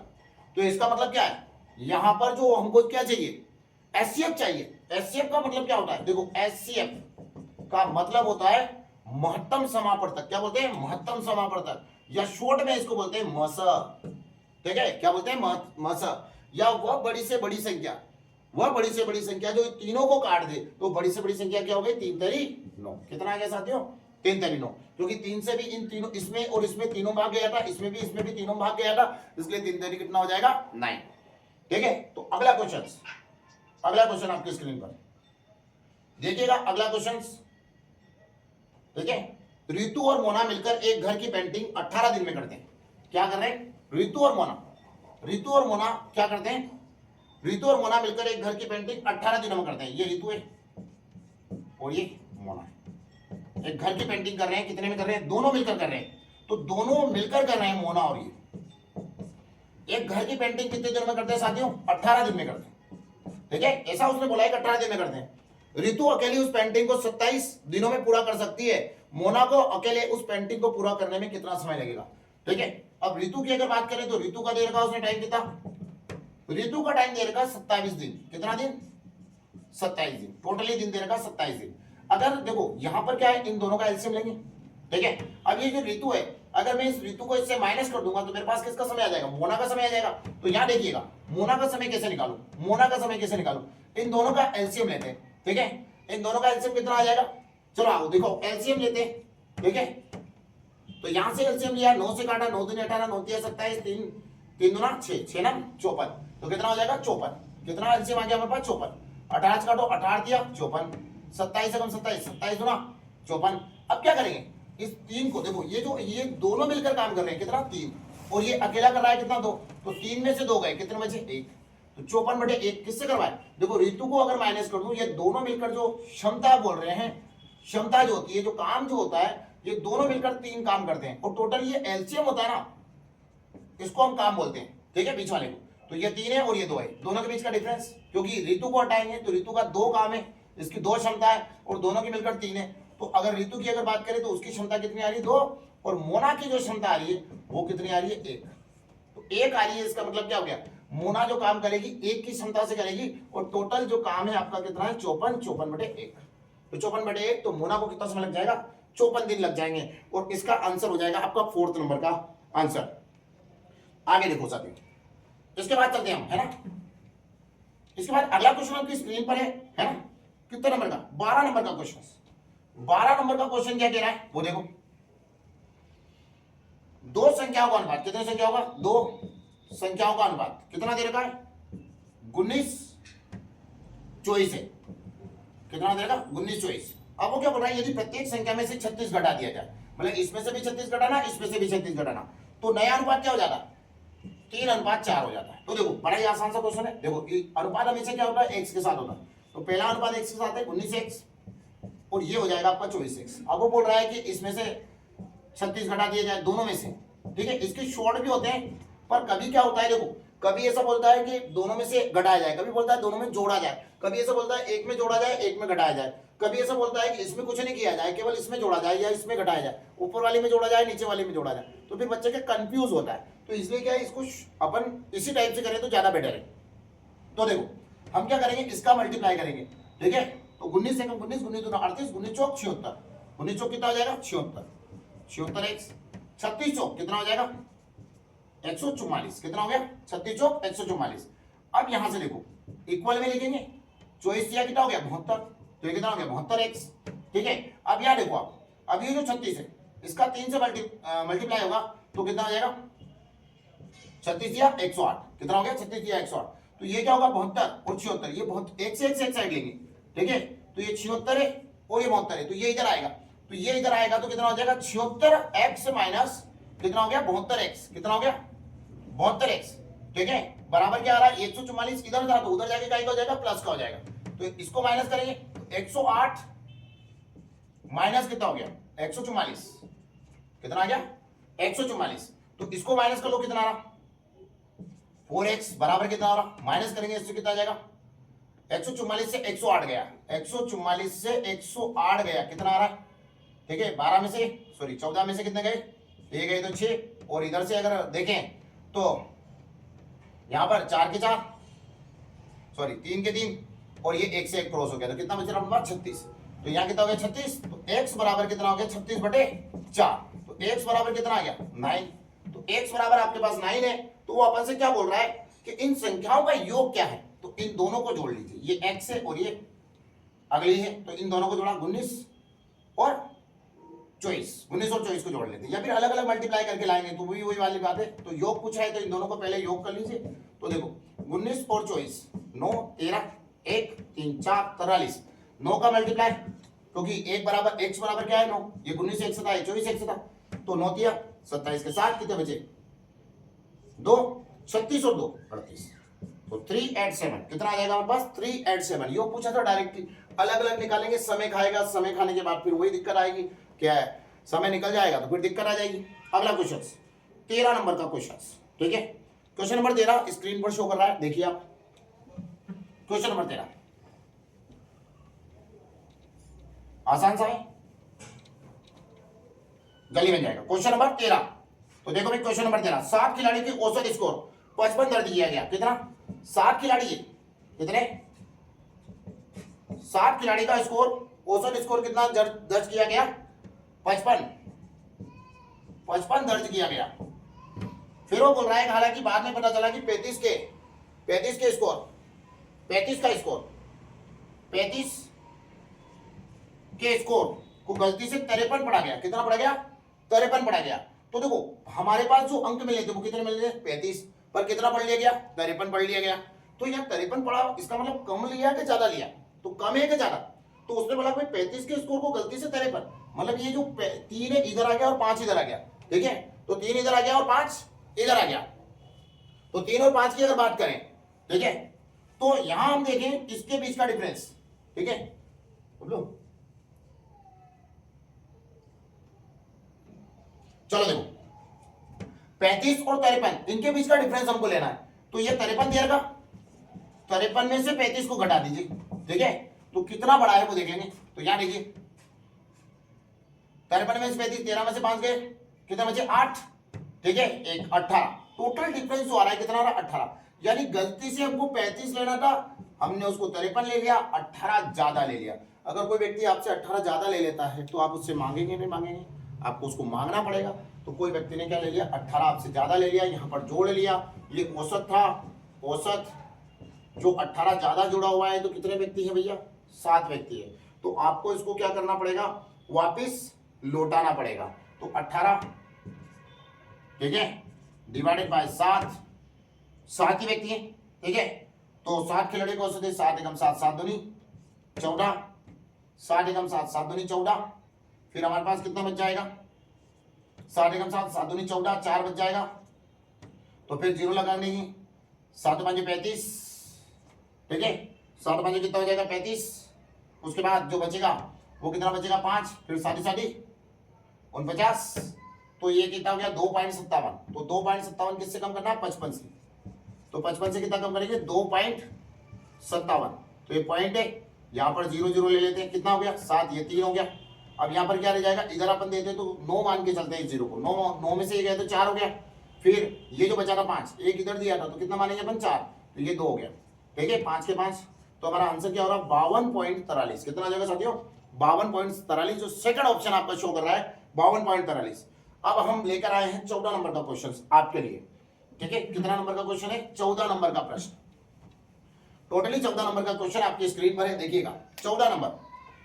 तो इसका मतलब क्या है, यहां पर जो हमको क्या चाहिए, एचसीएफ चाहिए। एचसीएफ का मतलब क्या होता है, देखो एचसीएफ का मतलब होता है महत्तम समावर्तक, क्या बोलते हैं, महत्तम समावर्तक, या शॉर्ट में इसको बोलते हैं मस, ठीक है, क्या बोलते हैं मस, या वह बड़ी से बड़ी संख्या, वह बड़ी से बड़ी संख्या जो तीनों को काट दे। तो बड़ी से बड़ी संख्या क्या हो गई, 3 तरी 9, कितना आ गया साथियों, 3 तरी 9, क्योंकि 3 से भी इन तीनों, इसमें और इसमें तीनों भाग गया था, इसमें भी तीनों भाग गया था, इसलिए 3 तरी कितना हो जाएगा 9, ठीक है। तो अगला क्वेश्चन आपकी स्क्रीन पर देखिएगा, अगला क्वेश्चन, ठीक है। रितु और मोना मिलकर एक घर की पेंटिंग 18 दिन में करते हैं। क्या कर रहे हैं, रितु और मोना क्या करते हैं, रितु और मोना मिलकर एक घर की पेंटिंग 18 दिनों में करते हैं। ये रितु है और ये मोना है, एक घर की पेंटिंग कर रहे हैं, कितने में कर रहे हैं, दोनों मिलकर कर रहे हैं। तो दोनों मिलकर कर रहे हैं, मोना और ये। एक घर की पेंटिंग कितने दिनों में करते हैं साथियों, 18 दिन में करते हैं, ठीक है। ऐसा उसने बोला है कि 18 दिन में करते हैं। रितु अकेली उस पेंटिंग को 27 दिनों में पूरा कर सकती है, मोना को अकेले उस पेंटिंग को पूरा करने में कितना समय लगेगा, ठीक है। अब रितु की अगर बात करें तो रितु का देर का उसने टाइम कितना, रितु का टाइम दे रखा 27 दिन, कितना दिन, 27 दिन, टोटली दिन दे रखा 27 दिन। अगर देखो यहां पर क्या है, इन दोनों का एलसीएम लेंगे, ठीक है। अब ये जो ऋतु है, अगर मैं इस ऋतु को इससे माइनस कर दूंगा तो मेरे पास किसका समय आ जाएगा, मोना का समय आ जाएगा। तो यहां देखिएगा मोना का समय कैसे निकालूं, इन दोनों का एलसीएम लेते हैं, ठीक है। इन दोनों का एलसीएम कितना आ जाएगा, चलो आओ देखो एलसीएम लेते हैं, ठीक है। तो यहां से एलसीएम लिया, 9 से काटा, 9 दूनी 18, 9 तिया 27, 3 दूना 6, 6 ना 54, तो कितना हो जाएगा 54, कितना एलसीएम आ गया हमारे पास 54, 18 से काटो, 18 दिया 54, 27 से कम 27, 27 दूना 54। अब क्या करेंगे, इस 3 को देखो, ये दोनों मिलकर काम कर रहे हैं, कितना 3, और ये अकेला कर रहा है कितना 2, तो 3 में से 2 गए, कितने बचे 1, तो 54/1 किससे करवाए, देखो ऋतु को अगर माइनस कर दूं, ये दोनों मिलकर जो क्षमता बोल रहे हैं, क्षमता जो होती है, जो काम जो होता है, ये दोनों मिलकर 3 काम करते हैं, और टोटल ये एलसीएम होता है ना, इसको हम काम बोलते हैं, ठीक है, बीच वाले को। तो ये 3 है और ये 2 है, दोनों के बीच का डिफरेंस, क्योंकि ऋतु को हटाएंगे तो ऋतु का 2 काम है, इसकी 2 क्षमता है, और दोनों की मिलकर 3 है। तो अगर ऋतु की अगर बात करें तो उसकी क्षमता कितनी आ रही है 2, और मोना की जो क्षमता आ रही है वो कितनी आ रही है 1, तो 1 आ रही है। इसका मतलब क्या हो गया, मोना जो काम करेगी 1 की क्षमता से करेगी, और टोटल जो काम है आपका कितना है 54/1, तो 54/1, तो मोना को कितना समय लग जाएगा, 54 दिन लग जाएंगे, और इसका आंसर हो जाएगा आपका 4th नंबर का आंसर। आगे देखो साथियों, इसके बाद चलते हैं हम, है ना। इसके बाद अगला क्वेश्चन आपकी स्क्रीन पर है ना, कितने नंबर का, 12 नंबर का क्वेश्चन। 12 नंबर का क्वेश्चन क्या कह रहा है वो देखो, 2 संख्याओं का अनुपात, कितने संख्या होगा, 2 संख्याओं का अनुपात कितना दे रखा है, 19:24 है, कितना दे रखा 19:24। अब वो क्या बोल रहा है, यदि प्रत्येक संख्या में से 36 घटा दिया जाए, मतलब इसमें से भी 36 घटाना, इसमें से भी 36 घटाना, तो नया अनुपात क्या हो जाता, 3:4 हो जाता है। तो देखो बड़ा ही आसान सा क्वेश्चन है। देखो अनुपात हमेशा क्या होता है, x के साथ होता है। तो पहला अनुपात x के साथ है 19x और ये हो जाएगा आपका 24x। अब वो बोल रहा है कि इसमें से 36 घटा दिया जाए दोनों में से, ठीक है। इसके शॉर्ट भी होते हैं, पर कभी क्या होता है, देखो कभी ऐसा बोलता है कि दोनों में से घटाया जाए, कभी बोलता है दोनों में जोड़ा जाए, कभी ऐसा बोलता है एक में जोड़ा जाए एक में घटाया जाए, कभी ऐसा बोलता है कि इसमें कुछ नहीं किया जाए, केवल इसमें जोड़ा जाए या इसमें घटाया जाए, ऊपर वाले में जोड़ा जाए नीचे वाले में जोड़ा जाए। तो फिर बच्चे के कंफ्यूज होता है। तो इसलिए क्या है, इसको अपन इसी टाइप से करें तो ज्यादा बेटर है। तो देखो हम क्या करेंगे, इसका मल्टीप्लाई करेंगे, ठीक है। तो 19 से 19 19 दूना 38, 19 चौक 76, 19 चौक कितना हो जाएगा 76, 76x, 36 चौक कितना हो जाएगा 144, कितना हो गया 36 चौक 144। अब यहां से देखो इक्वल में लिखेंगे, 24 दिया कितना हो गया 72, तो ये कितना हो गया 72x, ठीक है। अब यहां देखो आप, अब ये जो 36 है इसका 3 से मल्टीप्लाई होगा तो कितना हो जाएगा 36 दिया 108, कितना हो गया 36 दिया 108, तो ये क्या होगा 72 और 76, ये बहुत एक से एक साइड लेंगे, ठीक है। तो ये 76 है और ये 72 है, तो ये इधर आएगा, तो ये इधर आएगा तो कितना हो जाएगा 76x माइनस कितना हो गया 72x, कितना हो गया 72x, ठीक है। बराबर क्या आ रहा है 144, इधर था तो उधर जाके क्या हो जाएगा प्लस का हो जाएगा, तो इसको माइनस करेंगे तो 108 माइनस कितना हो गया 144, कितना आ गया 144, तो इसको माइनस कर लो कितना आ रहा 4x बराबर कितना आ रहा, माइनस करेंगे इससे कितना आ जाएगा 144 से 108 गया, 144 से 108 गया, कितना आ रहा है, ठीक है। 12 में से सॉरी 14 में से कितने गए, ये गए तो 6, और इधर से अगर देखें तो यहां पर 4 के 4 सॉरी 3 के 3 और ये 1 से 1 क्रॉस हो गया, तो कितना बच रहा हमारे पास 36, तो यहाँ कितना हो गया 36, तो x बराबर कितना हो गया 36/4, तो x बराबर कितना आ गया 9, तो x बराबर आपके पास 9 है। तो वो अपन से क्या बोल रहा है कि इन संख्याओं का योग क्या है, तो इन दोनों को जोड़ लीजिए, ये x है और ये अगली है, तो इन दोनों को जोड़ा 19 और 24 को जोड़ लेते हैं, या फिर अलग अलग मल्टीप्लाई करके लाएंगे तो वही वाली बात है। तो योग पूछा है तो इन दोनों को पहले योग कर लीजिए। तो देखो 19 और 24 9 13 1 3 4 43, 9 का मल्टीप्लाई, क्योंकि एक बराबर x बराबर क्या है 9, ये 19 एक से था 24 एक से था, तो 9 दिया 27 के साथ कितने बचे 2 36 और 2 38, तो 3 8 7 कितना आ जाएगा हमारे पास 3 8 7। योग पूछा था डायरेक्टली, अलग अलग निकालेंगे, समय खाएगा, समय खाने के बाद फिर वही दिक्कत आएगी, क्या है समय निकल जाएगा तो फिर दिक्कत आ जाएगी। अगला क्वेश्चन 13 नंबर का क्वेश्चन, ठीक है। क्वेश्चन नंबर 13 स्क्रीन पर शो कर रहा है, देखिए आप क्वेश्चन नंबर 13 आसान सा है, गली में जाएगा। क्वेश्चन नंबर 13, तो देखो भाई क्वेश्चन नंबर 13, 7 खिलाड़ी की औसत स्कोर 55 दर्ज किया गया, कितना 7 खिलाड़ी कितने 7 खिलाड़ी का स्कोर औसत स्कोर कितना दर्ज किया गया 55 दर्ज किया गया। फिर वो बोल रहा है हालांकि बाद में पता चला कि 35 के स्कोर 35 का स्कोर 35 के स्कोर को गलती से 53 पढ़ा गया, कितना पढ़ा गया 53 पढ़ा गया। तो देखो हमारे पास जो अंक मिले थे वो कितने मिले थे 35, पर कितना पढ़ लिया गया 53 पढ़ लिया गया। तो यहाँ 53 पढ़ा, इसका मतलब कम लिया कि ज्यादा लिया, तो कम है कि ज्यादा, तो उसने बोला भाई 35 के स्कोर को गलती से 53, मतलब ये जो 3 है इधर आ गया और 5 इधर आ गया, ठीक है। तो 3 इधर आ गया और 5 इधर आ गया, तो 3 और 5 की अगर बात करें, ठीक है, तो यहां हम देखें इसके बीच का डिफरेंस, ठीक है। चलो देखो 35 और 53 इनके बीच का डिफरेंस हमको लेना है, तो ये 53 दिया था, 53 में से 35 को घटा दीजिए, ठीक है, तो कितना बड़ा है वो देखेंगे। तो यहां देखिए 53 में से 35, 13 में से 5 गए, कितना बचे 8, ठीक है, एक 18, टोटल डिफरेंस जो आ रहा है कितना आ रहा है 18, यानी गलती से हमको 35 लेना था, हमने उसको 53 ले लिया, 18 ज्यादा ले लिया। अगर कोई व्यक्ति आपसे 18 ज्यादा ले लेता है तो आप उससे मांगेंगे नहीं मांगेंगे, आपको उसको मांगना पड़ेगा। तो कोई व्यक्ति ने क्या ले लिया 18 आपसे ज्यादा ले लिया, यहाँ पर जोड़ लिया, ये औसत था, औसत जो 18 ज्यादा जुड़ा हुआ है, तो कितने व्यक्ति है भैया 7 व्यक्ति है। तो आपको इसको क्या करना पड़ेगा वापिस लौटाना पड़ेगा। तो 18 ठीक है डिवाइडेड बाय 7 ही व्यक्ति है, ठीक है। तो 7 खिलाड़ी को औसत है 7 एकम 7 7 दूनी 14, 7 एकम 7 7 दूनी 14, फिर हमारे पास कितना बच जाएगा 7 एकम 7 7 दूनी 14, 4 बच जाएगा, तो फिर 0 लगा देंगे, 7 5 35, ठीक है, 7 5 कितना हो जाएगा 35। उसके बाद जो बचेगा वो कितना बचेगा 5, फिर 7 49, तो ये कितना हो गया 2.57। तो 2.57 किससे कम करना है 55 से, तो 55 से कितना कम करेंगे 2.57। तो ये पॉइंट है, यहाँ पर 0 0 ले लेते हैं, कितना हो गया 7, ये 3 हो गया। अब यहाँ पर क्या रह जाएगा, इधर अपन देते हैं तो 9 मान के चलते हैं 0 को, 9 में से ये गया तो 4 हो गया। फिर ये जो बचा था 5, एक इधर दिया था तो कितना मानेंगे अपन 4, तो ये 2 हो गया, ठीक है, 5 के 5। तो हमारा आंसर क्या हो रहा है 52.43। कितना आ जाएगा साथियों 52.43, जो सेकंड ऑप्शन आपका शो कर रहा है 52.43। अब हम लेकर आए हैं 14 नंबर का क्वेश्चन आपके लिए, ठीक है। कितना नंबर का क्वेश्चन है 14 नंबर का प्रश्न, टोटली 14 नंबर का क्वेश्चन आपकी स्क्रीन पर है, देखिएगा 14 नंबर।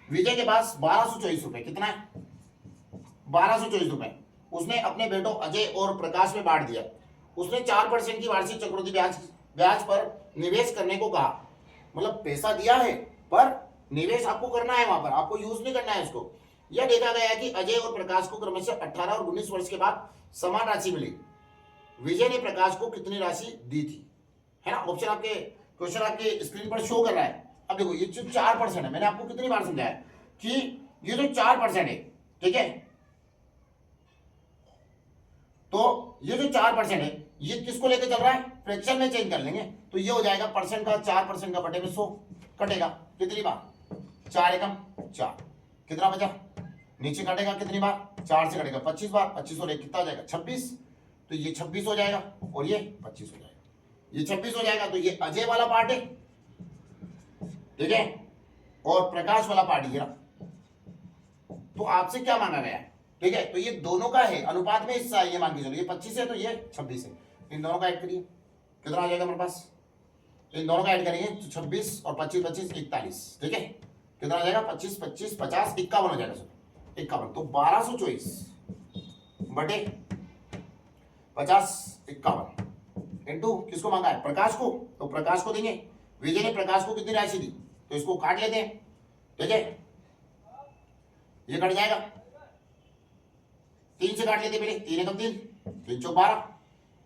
विजय के पास 1224 रुपए, कितना है 1224 रुपए, उसने अपने बेटों अजय और प्रकाश में बांट दिया। उसने 4% की वार्षिक चक्रवृद्धि ब्याज पर निवेश करने को कहा। मतलब पैसा दिया है पर निवेश आपको करना है, वहां पर आपको यूज नहीं करना है इसको। यह देखा गया कि अजय और प्रकाश को क्रमशः 18 और 19 वर्ष के बाद समान राशि मिली। विजय ने प्रकाश को कितनी राशि दी थी, है ना। ऑप्शन आपके क्वेश्चन आपके स्क्रीन पर शो कर रहा है। अब देखो ये जो 4% है, मैंने आपको कितनी बार समझाया कि ये जो 4% है, ठीक है, तो ये जो 4% है ये किसको लेकर चल रहा है, फ्रैक्शन में चेंज कर लेंगे तो ये हो जाएगा परसेंट का 4% का बटे में 100 कटेगा कितनी बार 4 एकम 4, कितना बचा, नीचे काटेगा कितनी बार 4 से कटेगा 25 बार, 25 और 1 कितना हो जाएगा 26, तो ये 26 हो जाएगा और ये 25 हो जाएगा, ये 26 हो जाएगा। तो ये अजय वाला पार्ट है, ठीक है, और प्रकाश वाला पार्ट ये रहा। तो आपसे क्या मांगा गया है, ठीक है, तो ये दोनों का है अनुपात में हिस्सा है, ये मान के चलो ये 25 है तो ये 26 है, इन दोनों का ऐड करिए कितना आ जाएगा हमारे पास, इन दोनों का ऐड करेंगे तो 26 और 25 25 41, ठीक है, कितना आ जाएगा 25 25 50 51 हो जाएगा सर 51। तो 1224 बटे 50 51 इंटू किसको मांगा है प्रकाश को, तो प्रकाश को देंगे। विजय ने प्रकाश को कितनी राशि दी, तो इसको काट लेते हैं, ठीक है, ये कट जाएगा 3 से काट लेते पहले, 3 एकम 3 3 चौक 12,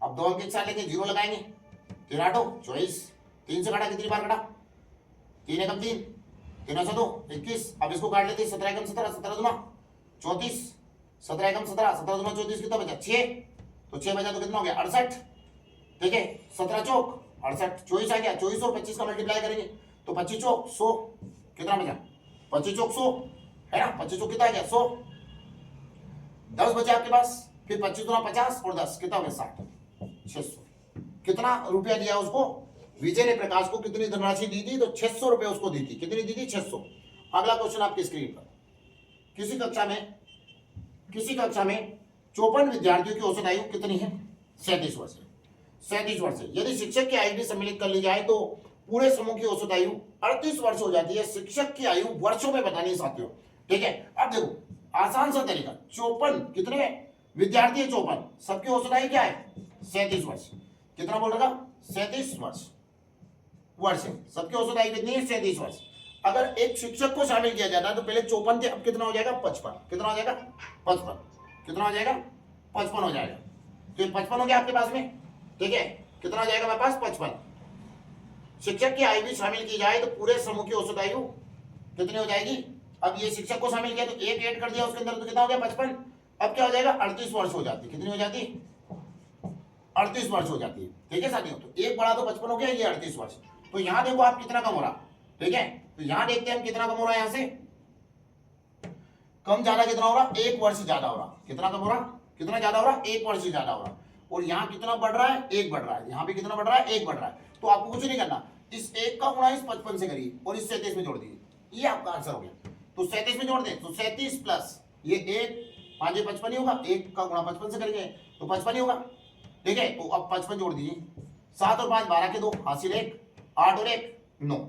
अब 2 अंक एक साथ लेंगे 0 लगाएंगे, 3 8 24, 3 से काटा कितनी बार कटा 3 एकम 3 3 से 2 21, अब इसको काट लेते 17 एकम 17 17 दूना 34, 17 एकम 17 17 दूना 34 कितना बचा 6, तो 6 बचा तो कितना हो गया 68, ठीक है, 17 चौक 68 24 आ गया, 24 और 25 का मल्टीप्लाई करेंगे तो 25 चौक 100, कितना बचा 25 चौक 100 है ना, 25 चौक कितना आ गया 100, 10 बचे आपके पास, फिर 25 दूना 50 और 10 कितना हो गया 60 600। कितना रुपया दिया उसको, विजय ने प्रकाश को कितनी धनराशि दी थी, तो 600 रुपए उसको दी थी, कितनी दी थी 600। अगला क्वेश्चन आपकी स्क्रीन पर, किसी कक्षा में 54 विद्यार्थियों की औसत आयु कितनी है 37 वर्ष, 37 वर्ष है। यदि शिक्षक की आयु भी सम्मिलित कर ली जाए तो पूरे समूह की औसत आयु 38 वर्ष हो जाती है। शिक्षक की आयु वर्षों में बतानी है साथियों, ठीक है। अब देखो आसान सा तरीका, 54 कितने विद्यार्थी है 54, सबकी औसत आयु क्या है 37 वर्ष, कितना बोल रहा 37 वर्ष है, सबकी औसत आयु कितनी है 37 वर्ष। अगर एक शिक्षक को शामिल किया जाता है तो पहले 54 थे, अब कितना हो जाएगा 55, कितना हो जाएगा 55, कितना हो जाएगा 55 हो जाएगा, तो ये 55 हो गया आपके पास में, ठीक है, कितना हो जाएगा मेरे पास 55। शिक्षक की आयु भी शामिल की जाए तो पूरे समूह की औसत आयु कितनी हो जाएगी, अब ये शिक्षक को शामिल किया तो एक ऐड कर दिया उसके अंदर तो कितना हो गया 55, अब क्या हो जाएगा 38 वर्ष हो जाती है, कितनी हो जाती है 38 वर्ष हो जाती है, ठीक है साथियों। तो एक बड़ा तो 55 हो गया, ये 38 वर्ष। तो यहां देखो आप कितना कम हो रहा, ठीक है, तो यहां देखते हैं हम कितना कम हो रहा है, यहां से कम ज्यादा कितना हो रहा 1 वर्ष ज्यादा हो रहा, कितना कम हो रहा कितना ज्यादा हो रहा 1 वर्ष ज्यादा हो रहा, और यहाँ कितना बढ़ रहा है 1 बढ़ रहा है, यहाँ भी कितना बढ़ रहा है 1 बढ़ रहा है। तो आपको कुछ नहीं करना, इस 1 का गुणा इस 55 से करिए और इस 37 में जोड़ दीजिए, ये आपका आंसर हो गया। तो 37 में जोड़ दें तो 37 प्लस ये 1 5 55 ही होगा, 1 का गुणा 55 से करेंगे तो 55 ही होगा, ठीक है। तो अब 55 जोड़ दीजिए, 7 और 5 12 के 2 हासिल 1, 8 और 1 9,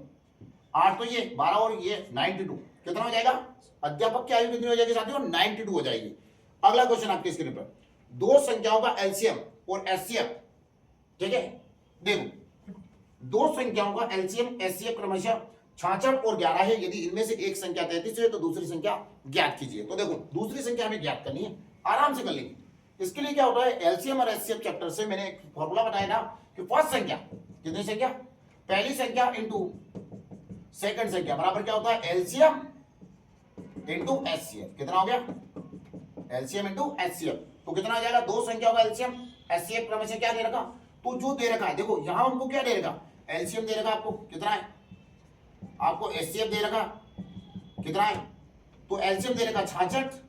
8 तो ये 12 और ये 92, कितना हो जाएगा अध्यापक की आयु कितनी हो जाएगी साथियों 92 हो जाएगी। अगला क्वेश्चन आपके स्क्रीन पर, दो संख्याओं का एलसीएम और एचसीएफ, ठीक है, देखो दो संख्याओं का एलसीएम एचसीएफ क्रमशः 66 और 11 है। यदि इनमें से एक संख्या 33 है तो दूसरी संख्या ज्ञात कीजिए। तो देखो दूसरी संख्या हमें ज्ञात करनी है, आराम से कर लेंगे, इसके लिए क्या होता है, एलसीएम और एचसीएफ चैप्टर से मैंने एक फॉर्मूला बताया ना कि फर्स्ट संख्या, कितनी संख्या, पहली संख्या इंटू सेकंड संख्या बराबर क्या होता है, एलसीएम इंटू एचसीएफ। कितना हो गया, एलसीएम इंटू एचसीएफ। तो कितना आ जाएगा, दो संख्या होगा एलसीएम एचसीएफ क्रम से क्या दे रखा, तो जो दे रखा है देखो यहां हमको क्या दे रखा, एलसीएम दे रखा आपको कितना है, आपको एचसीएफ दे रखा कितना है, तो एलसीएम दे रखा 66,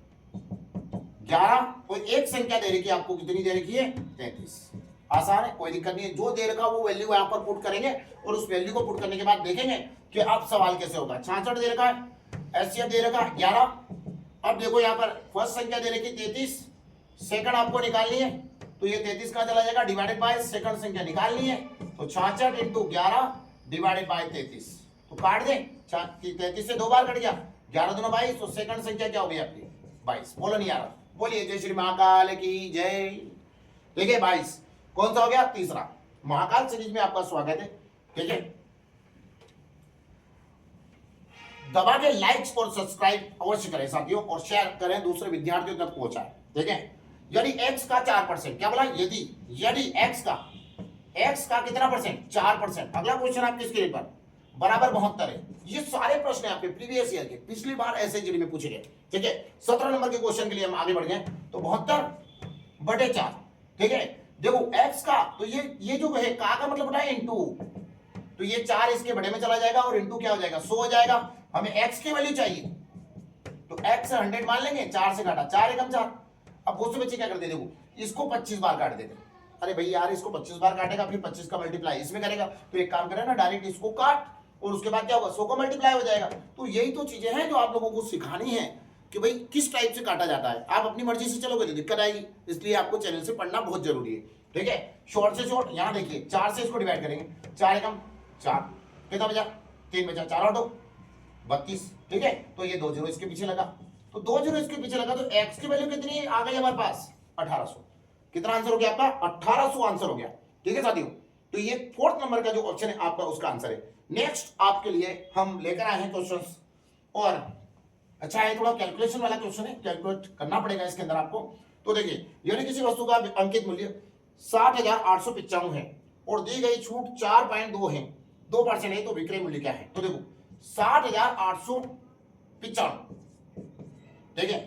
11 और एक संख्या दे रखी है आपको, कितनी दे रखी है, 33। आसान है, कोई दिक्कत नहीं है, जो दे रखा वो वैल्यू यहां पर पुट करेंगे और उस वैल्यू को पुट करने के बाद देखेंगे कि अब सवाल कैसे होगा। 66 दे रखा है, एचसीएफ दे रखा 11। अब देखो यहां पर फर्स्ट संख्या दे रखी 33, सेकंड आपको निकालनी है, तो ये 33 कहां चला जाएगा, डिवाइडेड बाय सेकंड संख्या निकालनी है, तो 66 इंटू 11 डिवाइडेड बाय 33। तो काट दे, 33 से दो बार कट गया, 11 दूना 22, तो सेकंड संख्या क्या हो गई आपकी 22। बोलो नहीं आ रहा, बोलिए जय श्री महाकाल की जय। देखिए 22 कौन सा हो गया, तीसरा। महाकाल सीरीज में आपका स्वागत है, ठीक है। दबा के लाइक्स और सब्सक्राइब अवश्य करें साथियों, और शेयर करें, दूसरे विद्यार्थियों तक पहुंचाएं, ठीक है। यदि x का 4%, क्या बोला, यदि x का कितना परसेंट, 4%। अगला क्वेश्चन आपके स्क्रीन पर बराबर 72 है। ये सारे प्रश्न आपके प्रीवियस ईयर के, पिछली बार ऐसे जीडी में पूछे गए, ठीक है। 17 नंबर के क्वेश्चन के लिए हम आगे बढ़ गए, तो 72/4, ठीक है। देखो x का, तो ये जो है का मतलब होता है इनटू, तो ये 4 इसके बड़े में चला जाएगा और इनटू क्या हो जाएगा, 100 हो जाएगा। हमें x की वैल्यू चाहिए, तो x 100 मान लेंगे, 4 से काटा, 4 एकम 4। अब बहुत से बच्चे क्या करते, देखो इसको 25 बार काट देते, अरे भाई यार इसको 25 बार काटेगा, फिर 25 का मल्टीप्लाई इसमें करेगा, तो एक काम करे ना, डायरेक्ट इसको काट और उसके बाद क्या होगा, 100 का मल्टीप्लाई हो जाएगा। तो यही तो चीजें हैं जो आप लोगों को सिखानी है कि भाई किस टाइप से काटा जाता है। आप अपनी मर्जी से चलोगे तो दिक्कत आएगी, इसलिए आपको चैनल से पढ़ना बहुत जरूरी है, ठीक है। शॉर्ट से शॉर्ट, यहाँ देखिए 4 से इसको डिवाइड करेंगे, 4 एकम 4, कितना बचा, 3 बचा, 4 और 2 32, ठीक है। तो ये 2 जीरो इसके पीछे लगा, तो 2 जीरो इसके पीछे लगा, तो x की वैल्यू कितनी आ गई हमारे पास, 1800। कितना आंसर हो गया आपका, 1800 आंसर हो गया, ठीक है साथियों। तो ये 4th नंबर का जो ऑप्शन है आपका, उसका आंसर है। नेक्स्ट आपके लिए हम लेकर आए हैं क्वेश्चंस, और अच्छा है, थोड़ा कैलकुलेशन वाला क्वेश्चन है, कैलकुलेट करना पड़ेगा इसके अंदर आपको। तो देखिए, यदि किसी वस्तु का अंकित मूल्य 60,895 है और दी गई छूट 4.2 है, 2% है, तो विक्रय मूल्य क्या है। तो देखो 60,895, ठीक है,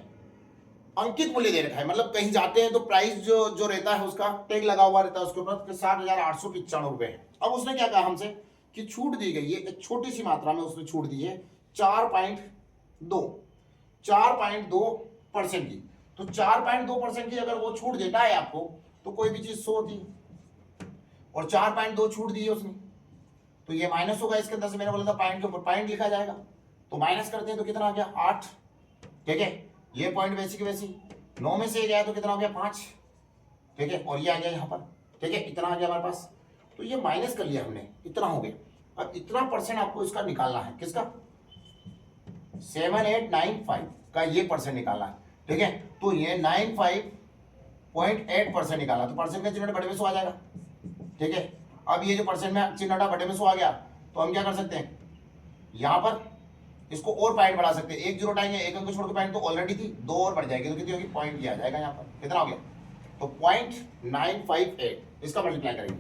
अंकित मूल्य दे रखा है, मतलब कहीं जाते हैं तो प्राइस जो रहता है उसका टैग लगा हुआ रहता है उसके ऊपर, 60,895 रुपए है। अब उसने क्या कहा हमसे कि छूट दी गई है, एक छोटी सी मात्रा में उसने छूट दी है 4.2% की। तो 4.2% की अगर वो छूट देता है आपको, तो कोई भी चीज 100 थी और 4.2 छूट दी है उसने, तो ये माइनस होगा इसके अंदर से। मैंने बोला था पॉइंट के ऊपर पॉइंट लिखा जाएगा, तो माइनस करते हैं तो कितना आ गया 8, ठीक है। ये पॉइंट वैसी की वैसी, 9 में से गया तो कितना हो गया 5, ठीक है। और ये आ गया यहाँ पर, ठीक है, इतना आ गया हमारे पास, तो ये माइनस कर लिया हमने, इतना हो गया। अब इतना परसेंट आपको इसका निकालना है, किसका, 7895 का ये परसेंट निकालना है, ठीक है। तो ये 95.8% निकाला, तो परसेंट का चिन्ह बड़े में 100 आ जाएगा, ठीक है। अब ये जो परसेंट में चिन्ह बड़े में 100 आ गया, तो हम क्या कर सकते हैं, यहां पर इसको और पॉइंट बढ़ा सकते हैं, 1 जीरो हटाएंगे, एक अंक छोड़ के पॉइंट तो ऑलरेडी थी, 2 और बढ़ जाएगी, तो कितनी होगी, पॉइंट किया जाएगा यहाँ पर, कितना हो गया, तो 0.958, इसका मल्टीप्लाई करेंगे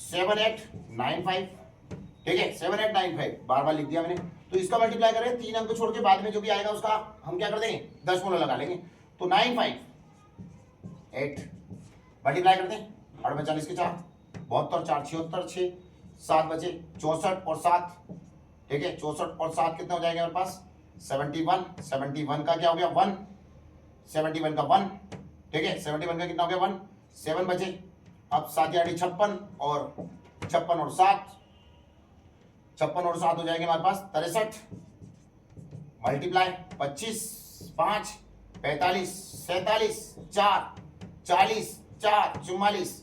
7895, ठीक है, 7895 बार बार लिख दिया मैंने। तो इसका मल्टीप्लाई करें, 3 अंक छोड़ के बाद में जो भी आएगा उसका हम क्या कर देंगे, दशमलव लगा लेंगे, तो 958 मल्टीप्लाई करते हैं, 8 में 40 के 4, 72, 4 76, 6 7 बचे, 64 और 7, ठीक है, 64 और 7 कितना हो जाएगा हमारे पास, 71, 71 का क्या हो गया 1, 71 का 1, ठीक है, 71 का कितना हो गया 1, 7 बचे। अब 7 या 56 और 56 और 7, 56 और 7 हो जाएंगे हमारे पास 63, मल्टीप्लाई 25, 5, 45, 47, 4, 40, 4, 44,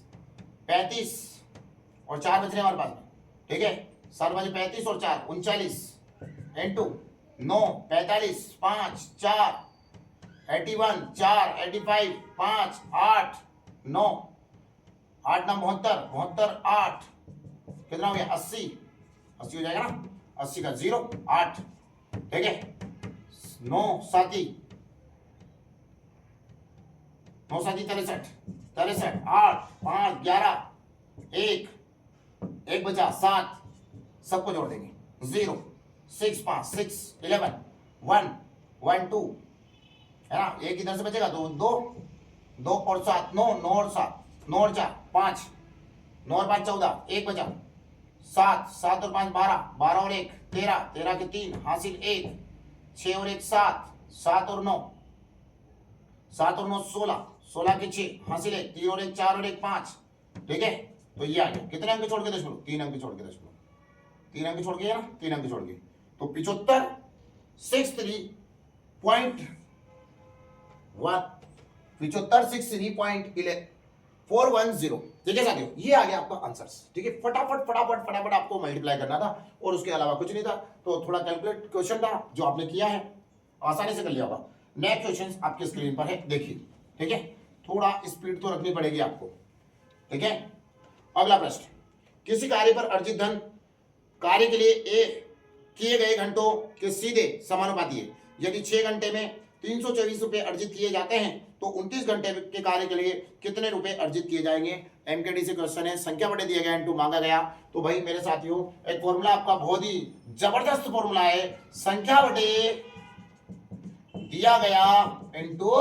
35 और 4 बच रहे हमारे पास, ठीक है, 7 बजे 35 और 4 39 इंटू 9 45 5 4 81 4 85 5 8 9 8 9 72 72 8 कितना हो गया 80 80 हो जाएगा ना, 80 का 0 8, ठीक है, 9 7 9 सात 63, 63, 8, 5, 11, 1 बचा 7, सबको जोड़ देंगे 0, 6, 5, 6, 11, 1, 1, 2 है ना, एक इधर से बचेगा तो 2, 2 और 7, 9, 9 और 7, 9 और 4 5, 9 और 5 14, एक बचा 7, 7 और 5 12, 12 और 1 13, 13 के 3 हासिल 1, 6 और 1 7, 7 और 9, 7 और 9 16, 16 के 6 हासिल 1, 3 और 1 4 और 1 5, ठीक है। तो ये आ गया, कितने अंक छोड़ के दशमलव, 3 अंक छोड़ के दशमलव, 3 अंक छोड़ के ना, 3 अंक छोड़ के, तो 75 63.1 75 63.410, ठीक है साथियों, ये आ गया आपका आंसर्स, ठीक है। फटाफट फटाफट फटाफट आपको मल्टीप्लाई करना था और उसके अलावा कुछ नहीं था, तो थोड़ा कैलकुलेट क्वेश्चन था जो आपने किया है, आसानी से कर लिया होगा। नेक्स्ट क्वेश्चन आपके स्क्रीन पर है, देखिए, ठीक है, थोड़ा स्पीड तो रखनी पड़ेगी आपको, ठीक है। अगला प्रश्न, किसी कार्य पर अर्जित धन कार्य के लिए ए किए गए घंटों के सीधे समानुपाती है। यदि 6 घंटे में 324 रुपए अर्जित किए जाते हैं तो 29 घंटे के कार्य के लिए कितने रुपए अर्जित किए जाएंगे। एमकेडी से क्वेश्चन है, संख्या बटे दिया गया इनटू मांगा गया। तो भाई मेरे साथियों, एक फॉर्मूला आपका बहुत ही जबरदस्त फॉर्मूला है, संख्या बटे दिया गया इनटू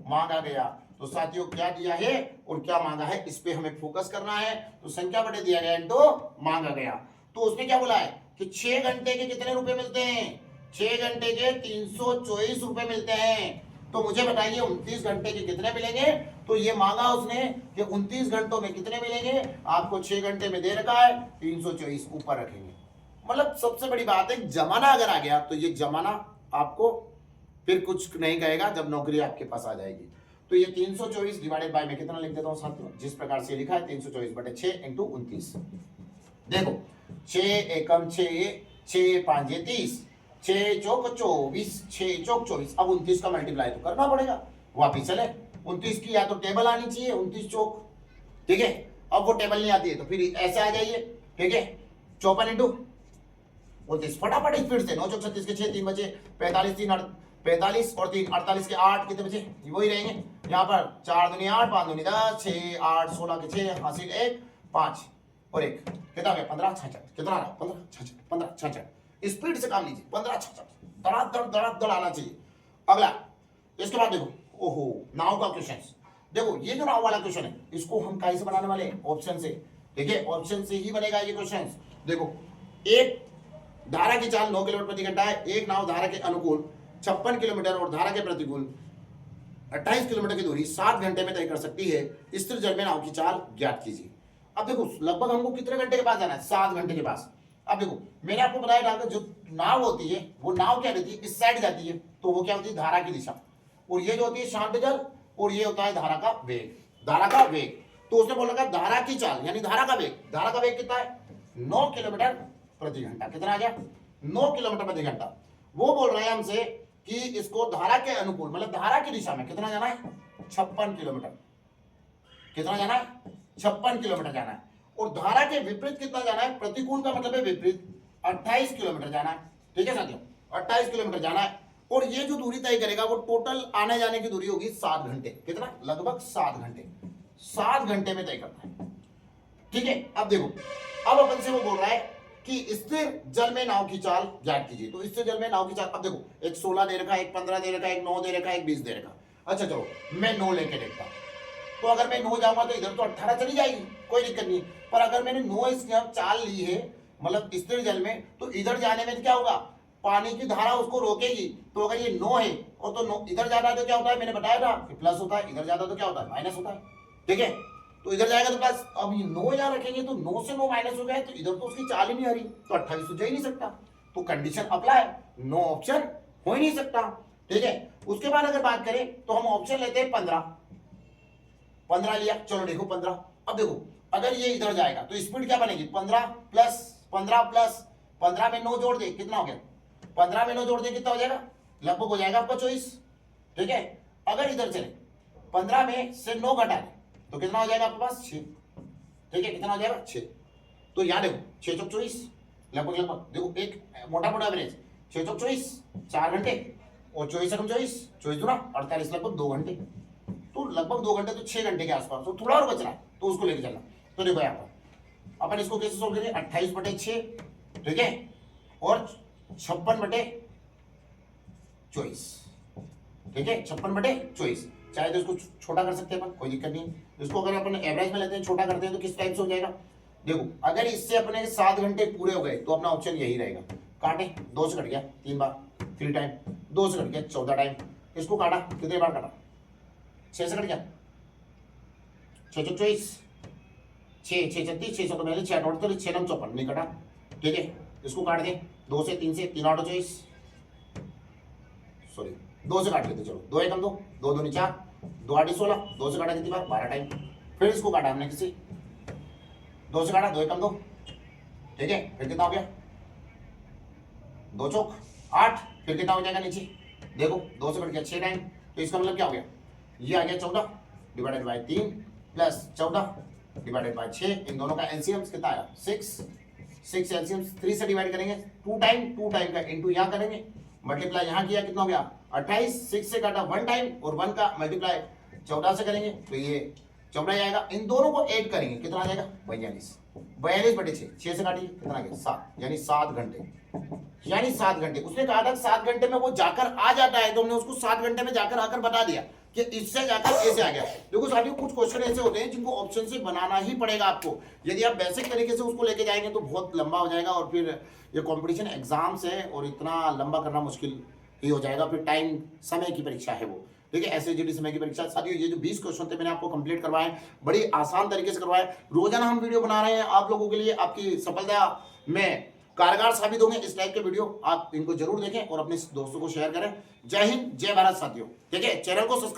मांगा गया। तो साथियों क्या दिया है और क्या मांगा है, इस पे हमें फोकस करना है। तो संख्या बटे दिया गया इनटू मांगा गया, तो उसमें क्या बोला है कि 6 घंटे के कितने रुपए मिलते हैं, 6 घंटे के 324 रुपए मिलते हैं। तो मुझे बताइए 29 घंटे के कितने मिलेंगे। तो ये मांगा उसने कि 29 घंटों में कितने मिलेंगे, आपको 6 घंटे में दे रखा है 324, ऊपर रखेंगे। मतलब सबसे बड़ी बात है, जमाना अगर आ गया तो ये जमाना आपको फिर कुछ नहीं कहेगा जब नौकरी आपके पास आ जाएगी। तो ये 324 डिवाइडेड बाय में कितना लिख देता हूं साथियों, जिस प्रकार से लिखा है 324 बटे 6 इंटू 29। देखो 6 एकम 6, 6 5 30, 6 चौक 24, 6 चौक 24। अब 29 का मल्टीप्लाई तो करना पड़ेगा, वापिस चले 29 की या तो टेबल आनी चाहिए 29 चौक, ठीक है। अब वो टेबल नहीं आती है तो फिर ऐसे आ जाइए, ठीक है, 54 इंटू 29, फटाफट स्पीड से 9 चौक 36 के 6 3 बचे, 45 3 45 और 3 48 के 8 कितने बचे, वही रहेंगे यहाँ पर 4 दूनी 8 5 दूनी 10, 6 8 16 के 6 हासिल 1 5 और 1 कितना गया 15 66, कितना रहा 15 66 15 66। स्पीड से काम लीजिए, 15 66 धड़ाधड़ आना चाहिए। अगला इसके बाद देखो, ओहो नाव का क्वेश्चन, देखो ये जो नाव वाला क्वेश्चन है इसको हम कहीं से बनाने वाले हैं, ऑप्शन से, ठीक है, ऑप्शन से ही बनेगा ये क्वेश्चन। देखो एक धारा की चाल 9 किलोमीटर प्रति घंटा है, एक नाव धारा के अनुकूल 56 किलोमीटर और धारा के प्रतिकूल 28 किलोमीटर की दूरी 7 घंटे में तय कर सकती है। स्थिर जल में नाव की चाल ज्ञात कीजिए। अब देखो लगभग हमको कितने घंटे के पास जाना है, 7 घंटे के पास। अब देखो मैंने आपको बताया था जो नाव होती है वो नाव क्या रहती है, इस साइड जाती है, तो वो क्या होती है धारा की दिशा, और ये जो होती है शांत जल, और ये होता है धारा का वेग, धारा का वेग। तो उसने बोला धारा की चाल यानी धारा का वेग, धारा का वेग कितना है 9 किलोमीटर प्रति घंटा, कितना आ गया 9 किलोमीटर प्रति घंटा। वो बोल रहे हैं हमसे कि इसको धारा के अनुकूल मतलब धारा की दिशा में कितना जाना है 56 किलोमीटर, कितना जाना है 56 किलोमीटर जाना है, और धारा के विपरीत कितना जाना है, प्रतिकूल का मतलब है विपरीत 28 किलोमीटर जाना है, ठीक है साथियों 28 किलोमीटर जाना है। और ये जो दूरी तय करेगा वो टोटल आने जाने की दूरी होगी 7 घंटे, कितना लगभग 7 घंटे, 7 घंटे में तय करना है, ठीक है। अब देखो अब अपन से वो बोल रहा है कि स्थिर जल में नाव की चाल ज्ञात कीजिए। तो स्थिर जल में नाव की चाल, अब देखो एक 16 दे रखा है, एक 15 दे रखा है, एक 9 दे रखा है, एक 20 दे रखा। अच्छा चलो मैं 9 लेके देखता हूं, तो अगर मैं 9 जाऊंगा तो इधर तो 18 चली जाएगी, कोई दिक्कत नहीं। पर अगर मैंने 9 इसकी चाल ली है मतलब स्थिर जल में, तो इधर जाने में क्या होगा, पानी की धारा उसको रोकेगी। तो अगर ये 9 है और तो 9 इधर जाता है तो क्या होता है, मैंने बताया था कि प्लस होता है, इधर जाता तो क्या होता है माइनस होता है, ठीक है। तो इधर जाएगा तो प्लस, अब ये 9 यहाँ रखेंगे तो 9 से 9 माइनस हो गया, तो इधर तो उसकी चाल ही नहीं आ रही, तो 28 तो जा ही नहीं सकता। तो कंडीशन अप्लाई, नो ऑप्शन हो ही नहीं सकता, ठीक है। उसके बाद अगर बात करें तो हम ऑप्शन लेते हैं 15 लिया, चलो देखो 15। अब देखो अगर ये इधर जाएगा तो स्पीड क्या बनेगी 15 प्लस 15 में 9 जोड़ दे, कितना हो गया 15 में 9 जोड़ दे कितना हो जाएगा, लगभग हो जाएगा आपका 24, ठीक है। अगर इधर चले 15 में से 9 घटा दे तो कितना हो जाएगा आपके पास 6, ठीक है, कितना हो जाएगा 6। तो यहाँ देखो 6 चौक 24 लगभग देखो एक मोटा मोटा एवरेज 6 चौक 24 4 घंटे और 24 से कम 24 दूना 48 लगभग 2 घंटे, तो लगभग 2 घंटे, तो 6 घंटे के आसपास, तो थोड़ा और बच रहा है, तो उसको लेके चलना। तो देखो यहाँ पर अपन इसको कैसे सोल्व करेंगे, 28/6, ठीक है, और 56/24, ठीक है, 56/24। चाहे तो इसको छोटा कर सकते हैं अपन, कोई दिक्कत नहीं। इसको अगर अपन एवरेज में लेते हैं, छोटा करते हैं, तो किस टाइप से हो जाएगा, देखो अगर इससे अपने 7 घंटे पूरे हो गए तो अपना ऑप्शन यही रहेगा, काटे 2 से कट गया 3 बार 3 टाइम, 2 से कट गया 14 टाइम, इसको काटा कितने बार काटा, 6 से कट गया 6 24, 6 6 36, 6 तो पहले 6 48, 6 9 54 नहीं कटा, ठीक है, इसको काट दे 2 से 3 से 3 8 24, सॉरी 2 से काट लेते, चलो 2 1 2 2 2 4 2 8 16, 2 से काटा कितनी बार 12 टाइम, फिर इसको काटा हमने किसी 2 से काटा 2 1 2, ठीक है, फिर कितना हो गया 2 चौक 8, फिर कितना हो जाएगा नीचे, देखो 2 से कट गया 6 टाइम, तो इसका मतलब क्या हो गया, ये आ गया 14 divided by 3 plus 14 divided by 6, इन दोनों का एलसीएम कितना आया 6 एलसीएम 3 से डिवाइड करेंगे 2 टाइम का इंटू यहाँ करेंगे, मल्टीप्लाई यहाँ किया कितना हो गया 28, 6 से काटा 1 टाइम और 1 का मल्टीप्लाई 14 से करेंगे तो ये 14 आएगा, इन दोनों को ऐड करेंगे कितना आ जाएगा 42/6, 6 से काटिए कितना आ गया 7, यानी 7 घंटे, यानी 7 घंटे। उसने कहा था 7 घंटे में वो जाकर आ जाता है, तो हमने उसको 7 घंटे में जाकर आकर बता दिया कि इससे जाकर ऐसे आ गया। देखो साथियों कुछ क्वेश्चन ऐसे होते हैं जिनको ऑप्शन से बनाना ही पड़ेगा आपको, यदि आप बेसिक तरीके से उसको लेके जाएंगे तो बहुत लंबा हो जाएगा, और फिर ये कंपटीशन एग्जाम्स है और इतना लंबा करना मुश्किल ही हो जाएगा, फिर टाइम समय की परीक्षा है वो, ठीक है, एसएसजीडी समय की परीक्षा। साथियों ये जो 20 क्वेश्चन थे मैंने आपको कंप्लीट करवाए, बड़ी आसान तरीके से करवाए, रोजाना हम वीडियो बना रहे हैं आप लोगों के लिए, आपकी सफलता में कारगर साबित होंगे इस टाइप के वीडियो, आप इनको जरूर देखें और अपने दोस्तों को शेयर करें। जय हिंद जय भारत साथियों, ठीक है, चैनल को सब्सक्राइब